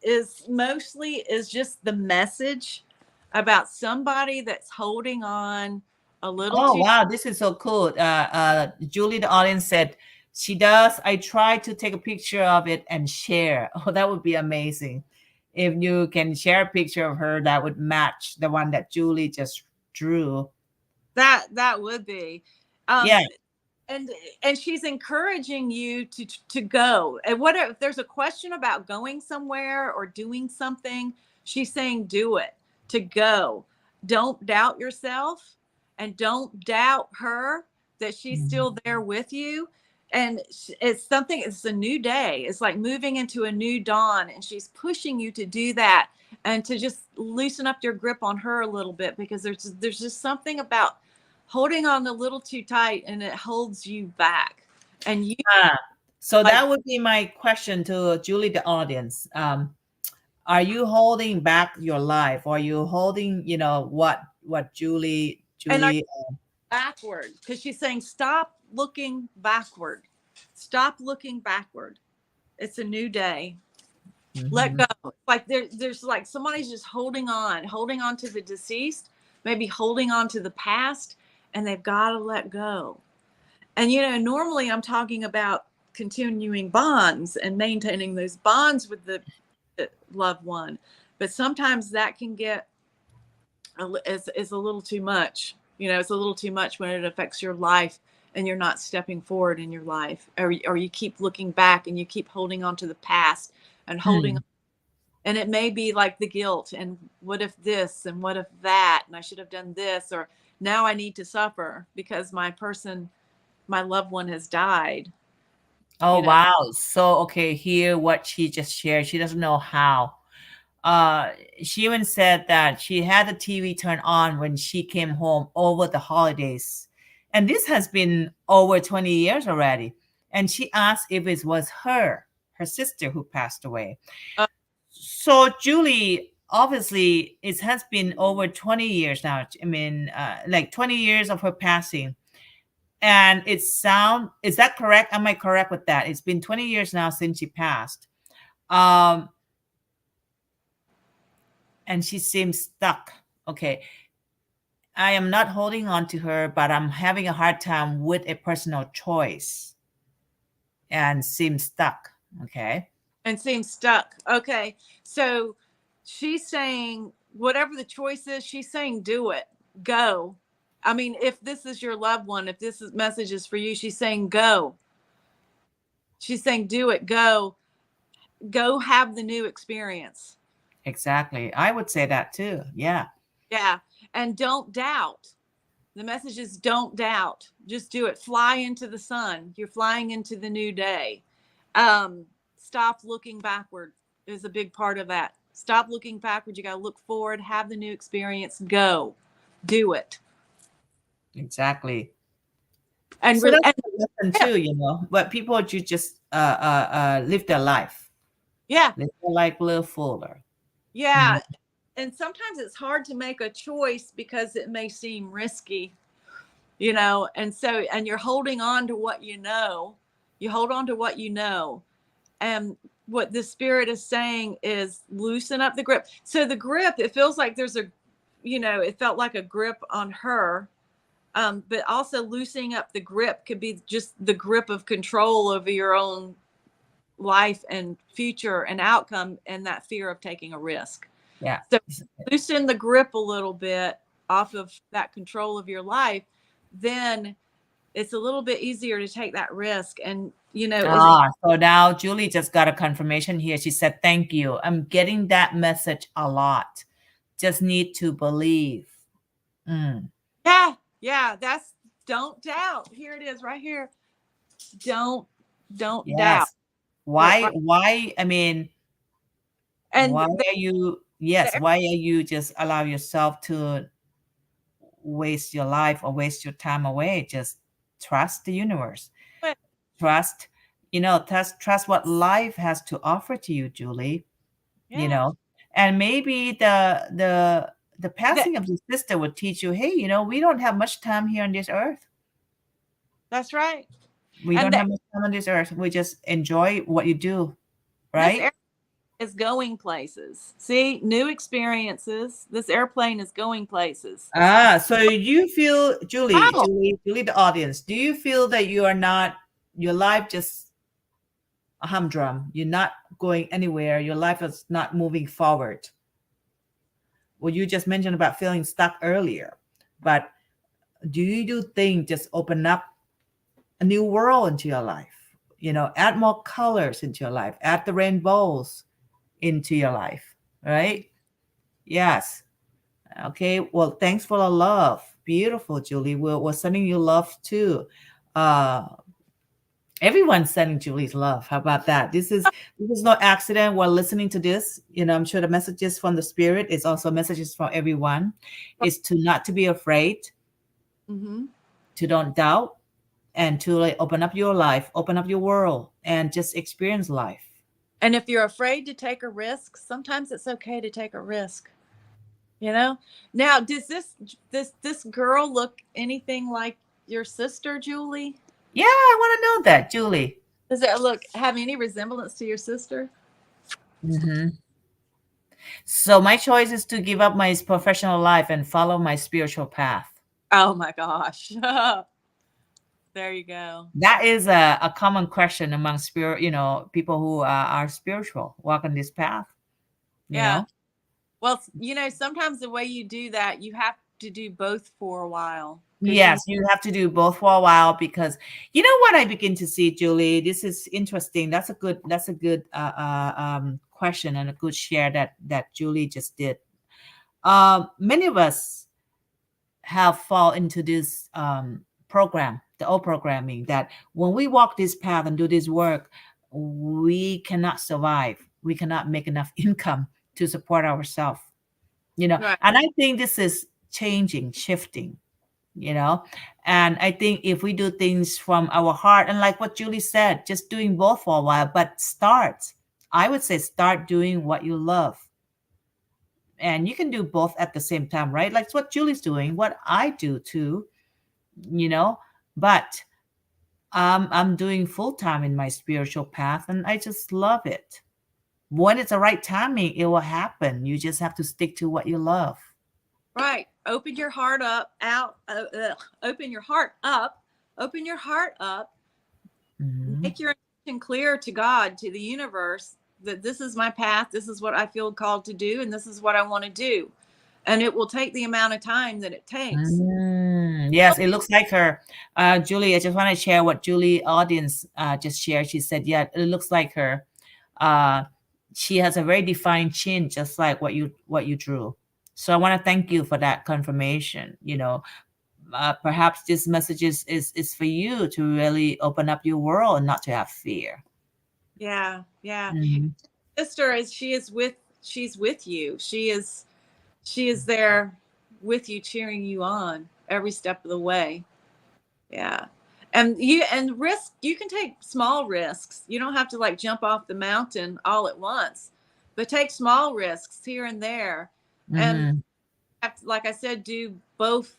is just the message about somebody that's holding on a little Oh, too. wow. This is so cool. Julie, the audience said she does. I try to take a picture of it and share. Oh, that would be amazing. If you can share a picture of her that would match the one that Julie just drew. That would be. Yeah. Um, and she's encouraging you to go. And what if there's a question about going somewhere or doing something? She's saying do it, to go. Don't doubt yourself, and don't doubt her, that she's Mhm. still there with you. And it's a new day. It's like moving into a new dawn, and she's pushing you to do that and to just loosen up your grip on her a little bit, because there's just something about holding on a little too tight, and it holds you back. And you Ah, so like, that would be my question to Julie, the audience. Are you holding back your life? Or are you holding, what Julie, and are you Julie? backward? Because she's saying, stop looking backward. Stop looking backward. It's a new day. Let Mhm. go. Like there's like somebody's just holding on to the deceased, maybe holding on to the past, and they've got to let go. And normally I'm talking about continuing bonds and maintaining those bonds with the loved one, but sometimes that can get is a little too much. It's a little too much when it affects your life and you're not stepping forward in your life, or you keep looking back and you keep holding on to the past and holding Hmm. on. And it may be like the guilt, and what if this and what if that, and I should have done this, or now I need to suffer because my loved one has died. Oh, you know wow. So, okay, here what she just shared. She doesn't know how. Uh, she even said that she had the TV turned on when she came home over the holidays. And this has been over 20 years already. And she asked if it was her sister who passed away. uh, So Julie, obviously, it has been over 20 years now. I mean, like 20 years of her passing. And is that correct? Am I correct with that? It's been 20 years now since she passed. Um, and she seems stuck. Okay. I am not holding on to her, but I'm having a hard time with a personal choice and seems stuck. Okay. And seems stuck. Okay. So she's saying whatever the choice is, she's saying do it. Go. I mean, if this is your loved one, if this is message is for you, she's saying go. She's saying do it. Go. Go have the new experience. Exactly. I would say that too. Yeah. Yeah. And don't doubt. The message is don't doubt. Just do it. Fly into the sun. You're flying into the new day. Stop looking backward is a big part of that. Stop looking backward. You got to look forward, have the new experience, go, do it. Exactly. And So really, that's a lesson too, but people should just live their life. yeah. Live their life a little fuller. Yeah. And sometimes it's hard to make a choice because it may seem risky, and so, and you're holding on to what you know. You hold on to what you know. And what the spirit is saying is loosen up the grip. So the grip, it feels like there's it felt like a grip on her. But also loosening up the grip could be just the grip of control over your own life and future and outcome and that fear of taking a risk. Yeah. So loosen the grip a little bit off of that control of your life, then it's a little bit easier to take that risk. And, so now Julie just got a confirmation here. She said, thank you. I'm getting that message a lot. Just need to believe. Yeah. That's don't doubt. Here it is right here. Don't Yes. doubt. Why? I mean, and why are you just allow yourself to waste your life or waste your time away? Just trust the universe. Trust what life has to offer to you, Julie. And maybe the passing of your sister would teach you, hey, we don't have much time here on this earth. That's right. We don't have much time on this earth. We just enjoy what you do, right? This is going places. See, new experiences. This airplane is going places. So you feel, Julie, the audience, do you feel that you are not, your life just a humdrum? You're not going anywhere. Your life is not moving forward. Well, you just mentioned about feeling stuck earlier, but do you think just open up a new world into your life? Add more colors into your life, add the rainbows into your life, right? Yes. Okay. Well, thanks for the love. Beautiful, Julie. We're sending you love too. Everyone's sending Julie's love. How about that? This is no accident. We're listening to this. I'm sure the messages from the spirit is also messages from everyone. Is to not to be afraid, to don't doubt, and to open up your life, open up your world, and just experience life. And if you're afraid to take a risk, sometimes it's okay to take a risk. Now, does this girl look anything like your sister, Julie? Yeah, I want to know that, Julie. Does it have any resemblance to your sister? So my choice is to give up my professional life and follow my spiritual path. Oh my gosh. There you go. That is a common question among people who are spiritual, walk on this path. Yeah. Well, sometimes the way you do that, you have to do both for a while. Yes, you have to do both for a while, because what I begin to see, Julie, this is interesting. That's a good question and a good share that Julie just did. Many of us have fall into this program, the old programming, that when we walk this path and do this work, we cannot survive. We cannot make enough income to support ourselves. Right. And I think this is changing, shifting. And I think if we do things from our heart, and like what Julie said, just doing both for a while, but start I would say start doing what you love. And you can do both at the same time, right? Like what Julie's doing, what I do too, you know. But I'm doing full time in my spiritual path, and I just love it. When it's the right timing, it will happen. You just have to stick to what you love. Right. Open your heart up, open your heart up, open your heart up, Hmm. make your intention clear to God, to the universe, that this is my path, this is what I feel called to do, and this is what I want to do. And it will take the amount of time that it takes. Yes, it looks like her. Julie, I just want to share what Julie audience just shared. She said, yeah, it looks like her. Uh, she has a very defined chin, just like what you drew. So I want to thank you for that confirmation. Perhaps this message is for you to really open up your world and not to have fear. Yeah, yeah. Mhm. Sister is she's with you. She is there with you, cheering you on every step of the way. Yeah. And risk, you can take small risks. You don't have to like jump off the mountain all at once, but take small risks here and there. And Mhm. have to, like I said, do both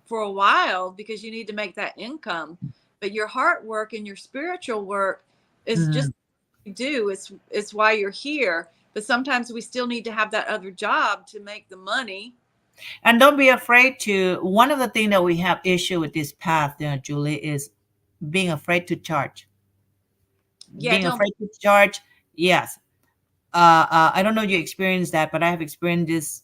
for a while because you need to make that income. But your heart work and your spiritual work is just Mhm. you do. It's why you're here. But sometimes we still need to have that other job to make the money. And don't be afraid to. One of the things that we have issue with this path, Julie, is being afraid to charge. Yeah, Being don't. afraid to charge, yes. I don't know if you experienced that, but I have experienced this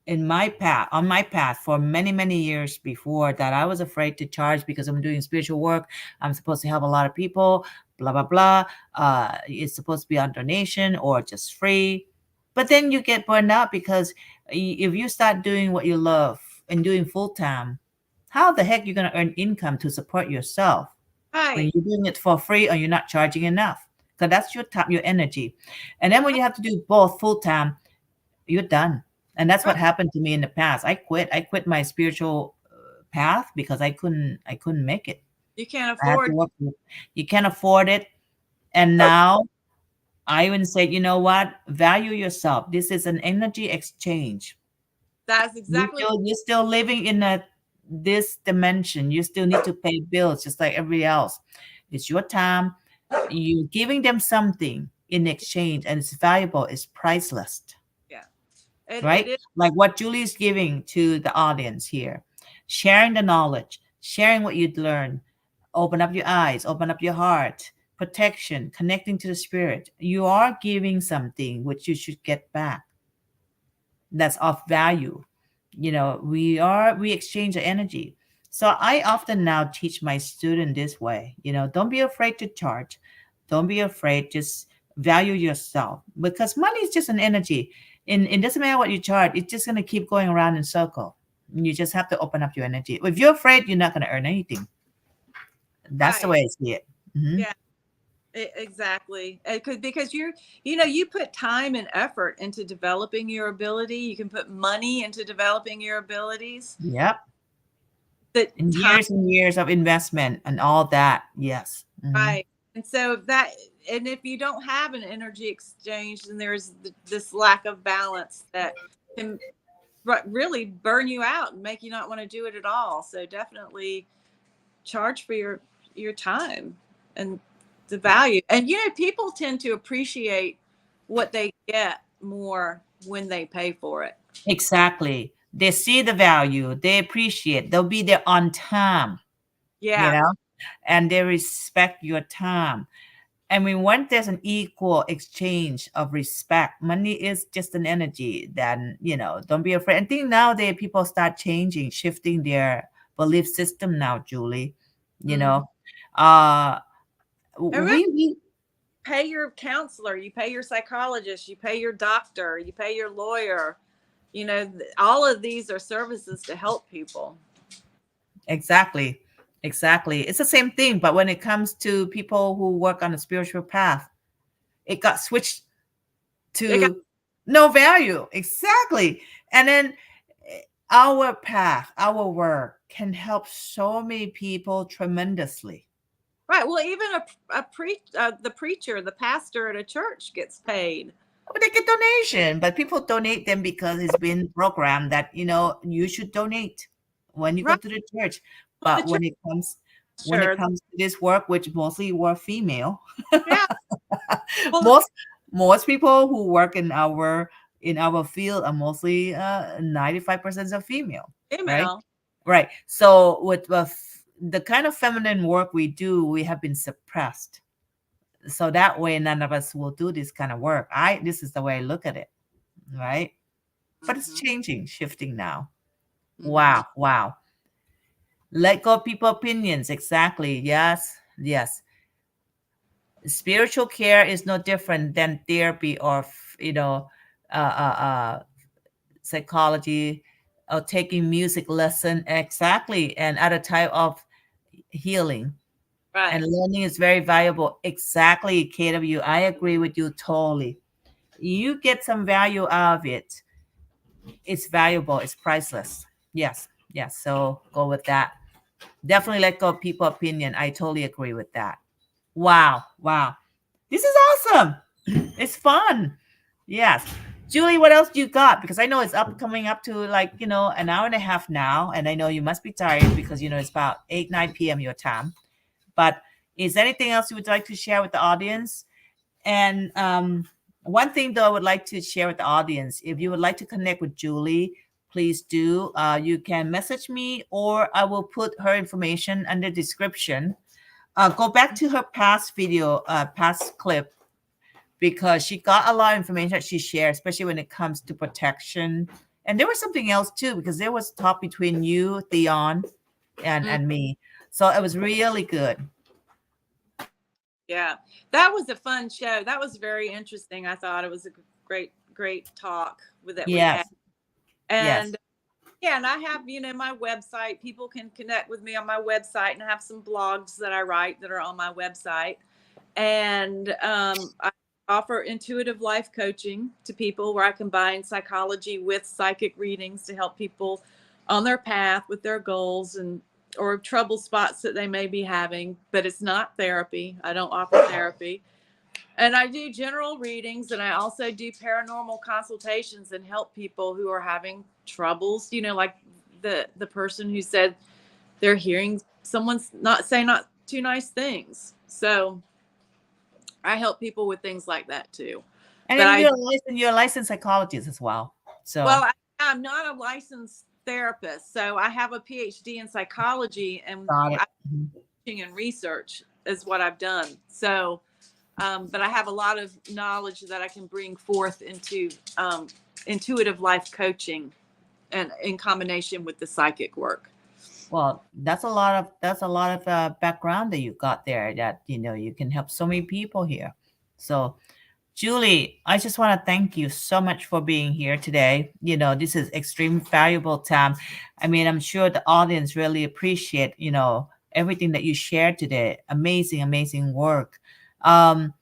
in my path, on my path for many, many years before that. I was afraid to charge because I'm doing spiritual work. I'm supposed to help a lot of people, blah, blah, blah. It's supposed to be on donation or just free. But then you get burned out because if you start doing what you love and doing full time, how the heck you going to earn income to support yourself when Right. you're doing it for free or you're not charging enough? Because that's your time, your energy. And then when you have to do both full time, you're done. And that's what Right. happened to me in the past. I quit my spiritual path because I couldn't make it. You can't I had to afford. work. You can't afford it. And now I even said, you know what? Value yourself. This is an energy exchange. That's You exactly. still you're still living in this dimension. You still need to pay bills just like everybody else. It's your time. You're giving them something in exchange, and it's valuable. It's priceless, Yeah. It right? is. Like what Julie's giving to the audience here, sharing the knowledge, sharing what you'd learned, open up your eyes, open up your heart, protection, connecting to the spirit. You are giving something which you should get back. That's of value. We exchange the energy. So I often now teach my student this way. Don't be afraid to charge. Don't be afraid. Just value yourself, because money is just an energy. And it doesn't matter what you charge, it's just going to keep going around in circle. You just have to open up your energy. If you're afraid, you're not going to earn anything. That's the Right. way I see it. Hmm. Yeah. Exactly. Because you put time and effort into developing your ability. You can put money into developing your abilities. Yep. That time. And years of investment and all that. Yes. Hmm. Right. And so and if you don't have an energy exchange, then there's this lack of balance that can really burn you out and make you not want to do it at all. So definitely charge for your time and the value. And people tend to appreciate what they get more when they pay for it. Exactly. They see the value, they appreciate, they'll be there on time, you Yeah. know, and they respect your time. I mean, once there's an equal exchange of respect, money is just an energy. Then, don't be afraid. I think nowadays people start changing, shifting their belief system now, Julie. You Mm-hmm. know, uh, And really we pay your counselor, you pay your psychologist, you pay your doctor, you pay your lawyer. All of these are services to help people. exactly, exactly. It's the same thing, but when it comes to people who work on a spiritual path, it got switched It got to no value. Exactly. And then our path, our work can help so many people tremendously. Right. Well, even the preacher, the pastor at a church gets paid. But they get donation, but people donate them because it's been programmed that you should donate when you go Right. to the church. Well, the But church, when it sure. comes to this work, which mostly were female, Yeah. Well, most most people who work in our field are mostly 95% of female, right? female. Right. So with the kind of feminine work we do, we have been suppressed. So that way, none of us will do this kind of work. This is the way I look at it, right? But it's Mm-hmm. changing, shifting now. Mm-hmm. Wow, wow. Let go of people opinions. Exactly. Yes, yes. Spiritual care is no different than therapy or uh, uh, uh, psychology or taking music lesson. Exactly, and other type of healing and Right. learning is very valuable. Exactly, KW. I agree with you totally. You get some value out of it. It's valuable. It's priceless. Yes, yes. So go with that. Definitely let go of people opinion. I totally agree with that. Wow, wow. This is awesome. It's fun. Yes. Julie, what else you got? Because I know it's coming up to like, an hour and a half now. And I know you must be tired because, it's about 8, 9 p.m. your time. But is there anything else you would like to share with the audience? And one thing, though, I would like to share with the audience, if you would like to connect with Julie, please do. You can message me or I will put her information under description. Go back to her past video, past clip, because she got a lot of information that she shared, especially when it comes to protection. And there was something else too, because there was talk between you, Theon, Mm, and me. So it was really good. yeah. That was a fun show. That was very interesting. I thought it was a great talk that we had. Yes, yes. And yeah, and I have, my website. People can connect with me on my website, and I have some blogs that I write that are on my website. And I offer intuitive life coaching to people where I combine psychology with psychic readings to help people on their path with their goals and or trouble spots that they may be having. But it's not therapy. I don't offer therapy. And I do general readings, and I also do paranormal consultations and help people who are having troubles, like the person who said they're hearing someone's not too nice things. So I help people with things like that too. And But then you're a licensed psychologist as well. So I'm not a licensed therapist, so I have a PhD in psychology, and got it. Mhm. teaching and research is what I've done. So, but I have a lot of knowledge that I can bring forth into intuitive life coaching, and in combination with the psychic work. Well, that's a lot of background that you got there that you can help so many people here. So Julie, I just want to thank you so much for being here today. This is extreme valuable time. I mean, I'm sure the audience really appreciate, everything that you shared today. Amazing, amazing work. Um,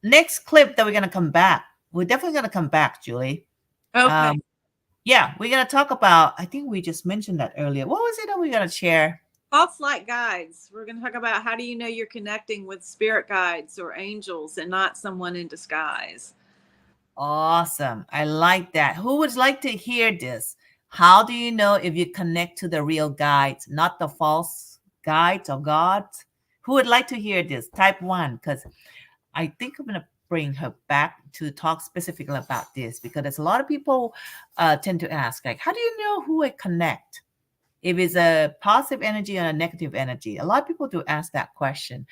Next clip that we're gonna come back. We're definitely gonna come back, Julie. Okay. Um, yeah, we're gonna talk about. I think we just mentioned that earlier. What was it that we're gonna share? False light guides. We're going to talk about how do you know you're connecting with spirit guides or angels and not someone in disguise. Awesome. I like that. Who would like to hear this? How do you know if you connect to the real guides, not the false guides or gods? Who would like to hear this? Type 1, because I think I'm going to bring her back to talk specifically about this because there's a lot of people tend to ask, like, how do you know who I connect? If it's a positive energy or a negative energy? A lot of people do ask that question.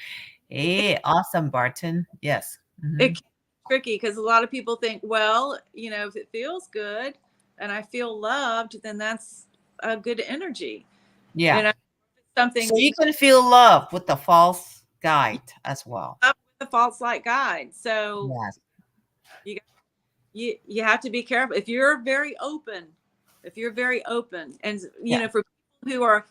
Hey, awesome, Barton. Yes. It Mhm. can be tricky because a lot of people think, well, if it feels good and I feel loved, then that's a good energy. Yeah. So Something's you can feel love with the false guide as well. up with the false light guide. So Yes. you you have to be careful. If you're very open, and Yeah. for people who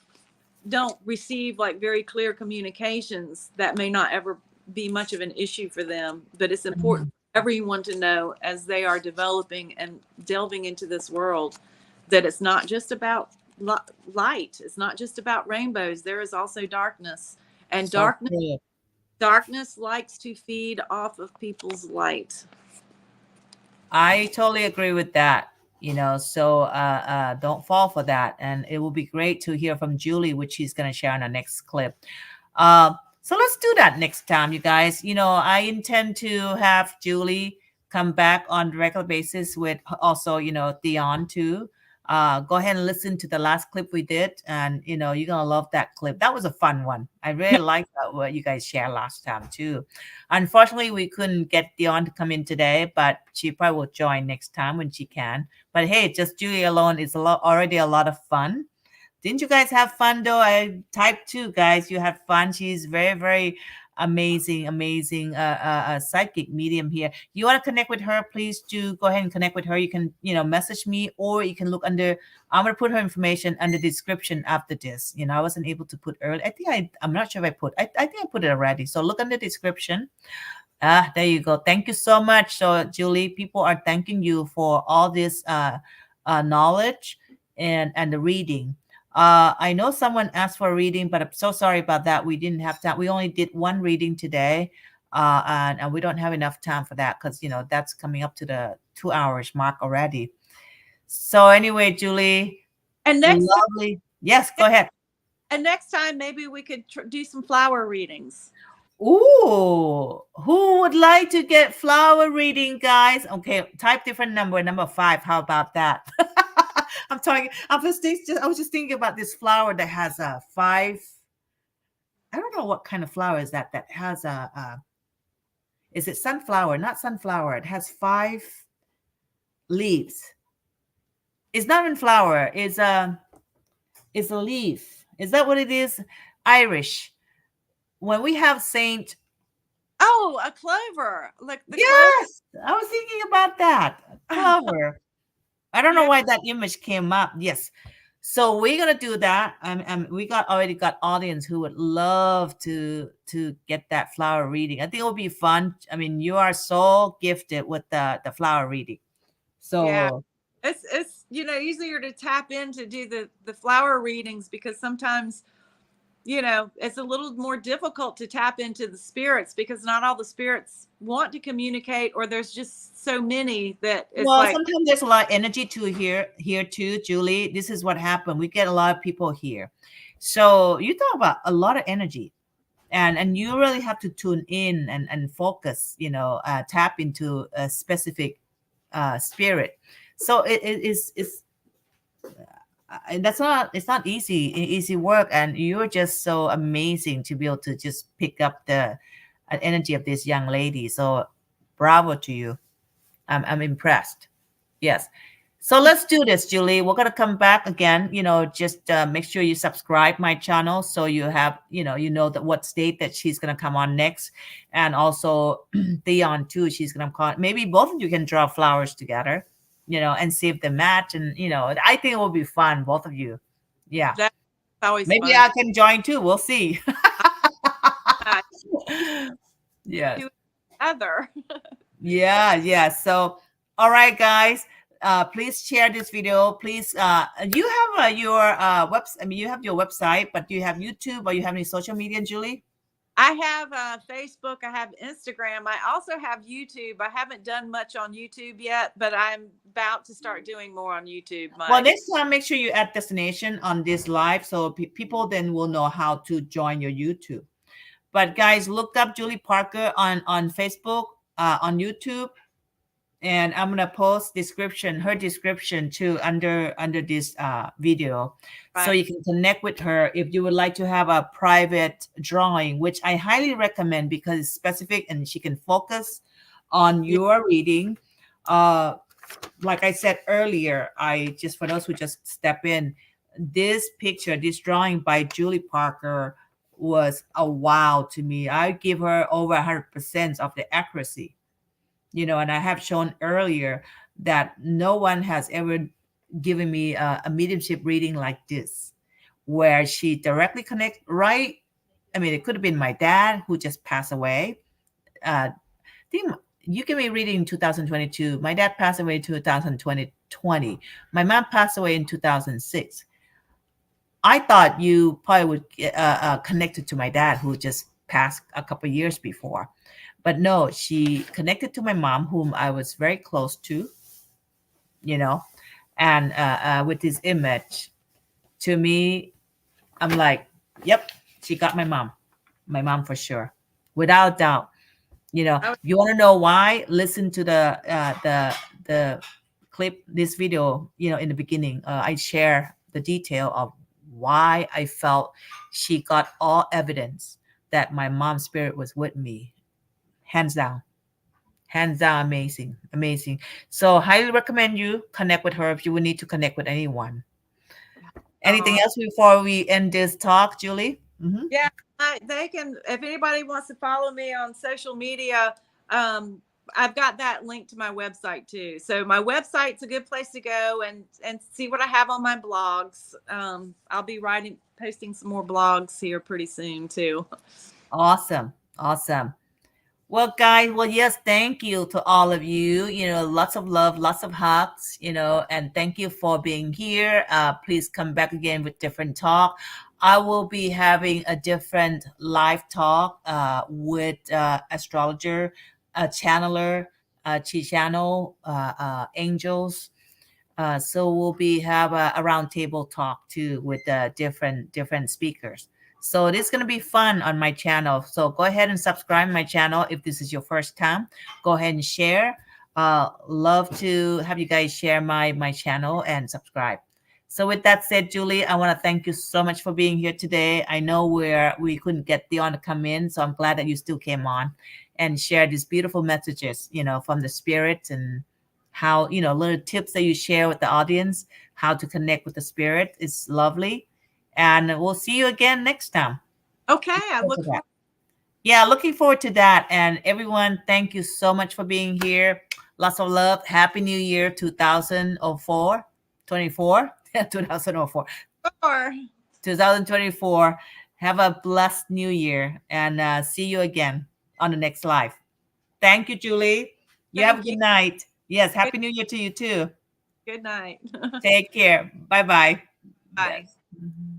don't receive like very clear communications, that may not ever be much of an issue for them, but it's important Mhm. for everyone to know as they are developing and delving into this world that it's not just about light, it's not just about rainbows, there is also darkness, And So good. darkness likes to feed off of people's light. I totally agree with that. So don't fall for that. And it will be great to hear from Julie, which she's going to share in our next clip. So let's do that next time, you guys. I intend to have Julie come back on regular basis with also, Theon too. Go ahead and listen to the last clip we did, and you're gonna love that clip. That was a fun one. I really liked that what you guys shared last time too. Unfortunately, we couldn't get Theon to come in today, but she probably will join next time when she can. But hey, just Julie alone is already a lot of fun. Didn't you guys have fun though? I type two, guys. You had fun. She's very, very amazing, amazing psychic medium here. You want to connect with her, please do go ahead and connect with her. You can, message me, or you can look under. I'm gonna put her information under the description after this. I wasn't able to put early. I'm not sure if I put. I think I put it already. So look under the description. There you go. Thank you so much. So Julie, people are thanking you for all this knowledge and the reading. I know someone asked for a reading, but I'm so sorry about that. We didn't have time. We only did one reading today, and we don't have enough time for that because that's coming up to the 2 hours mark already. So anyway, Julie, And lovely. Yes, go ahead. And next time, maybe we could do some flower readings. Ooh, who would like to get flower reading, guys? Okay, type different number 5. How about that? I was just thinking about this flower that has a 5. I don't know what kind of flower is that has is it sunflower? Not sunflower. It has 5 leaves. It's not even flower. It's a leaf. Is that what it is? Irish. When we have Saint. Oh, a clover. Like yes, I was thinking about that. Clover. I don't know why that image came up. Yes. So we're gonna do that. We already got audience who would love to get that flower reading. I think it'll be fun. I mean, you are so gifted with the flower reading. So yeah, it's easier to tap in to do the flower readings because sometimes it's a little more difficult to tap into the spirits because not all the spirits want to communicate, or there's just so many that it's sometimes there's a lot of energy to here too, Julie. This is what happened. We get a lot of people here. So you talk about a lot of energy, and you really have to tune in and focus, tap into a specific spirit. So it's it's not easy work, and you're just so amazing to be able to just pick up the energy of this young lady. So bravo to you. I'm impressed. Yes. So let's do this, Julie. We're gonna come back again. Just make sure you subscribe my channel so you have that what state that she's gonna come on next, and also Theon too. She's gonna call. Maybe both of you can draw flowers together, and see if they match. And I think it will be fun, both of you. Yeah. that's always maybe fun. I can join too. We'll see. Yes. Other. Yeah. So, all right, guys. Please share this video. Please, you have your website. I mean, you have your website, but do you have YouTube or you have any social media, Julie? I have Facebook. I have Instagram. I also have YouTube. I haven't done much on YouTube yet, but I'm about to start doing more on YouTube. Well, next time, make sure you add destination on this live so people then will know how to join your YouTube. But guys, look up Julie Parker on Facebook, on YouTube. And I'm gonna post her description too under this video, right. So you can connect with her if you would like to have a private drawing, which I highly recommend because it's specific and she can focus on your reading. Like I said earlier, for those who just step in, this drawing by Julie Parker was a wow to me. I give her over 100% of the accuracy. And I have shown earlier that no one has ever given me a mediumship reading like this, where she directly connects right. I mean, it could have been my dad who just passed away. I think you gave me a reading in 2022. My dad passed away in 2020. My mom passed away in 2006. I thought you probably would connected to my dad, who just passed a couple years before. But no, she connected to my mom, whom I was very close to, you know, and with this image, to me, I'm like, yep, she got my mom for sure, without doubt. You know, Oh, you want to know why? Listen to the clip, this video. You know, in the beginning, I share the detail of why I felt she got all evidence that my mom's spirit was with me, hands down. Hands down, amazing, amazing. So highly recommend you connect with her if you would need to connect with anyone. Anything uh, else before we end this talk, Julie? yeah, they can. If anybody wants to follow me on social media, um, I've got that link to my website too. So my website's a good place to go and see what I have on my blogs. I'll be posting some more blogs here pretty soon too. Awesome, awesome. Well, guys, well, yes, thank you to all of you. You know, lots of love, lots of hugs, you know, and thank you for being here. Please come back again with different talk. I will be having a different live talk with astrologer, channeler, chi channel, angels. So we'll be have a roundtable talk too with different speakers. So it is going to be fun on my channel. So go ahead and subscribe my channel if this is your first time. Go ahead and share. Love to have you guys share my channel and subscribe. So with that said, Julie, I want to thank you so much for being here today. I know we couldn't get Theon to come in, so I'm glad that you still came on and shared these beautiful messages, you know, from the spirits, and how, you know, little tips that you share with the audience, how to connect with the spirit is lovely. And we'll see you again next time. Okay, Looking I forward look to forward. that. Yeah, looking forward to that. And everyone, thank you so much for being here. Lots of love. Happy New Year 2004, 24, 2004, For 2024. Have a blessed new year, and see you again on the next live. Thank you, Julie. You have a Thank you. good night. Yes, Happy New Year to you too. Good night. Take care. Bye bye. Bye. Yes. Mhm.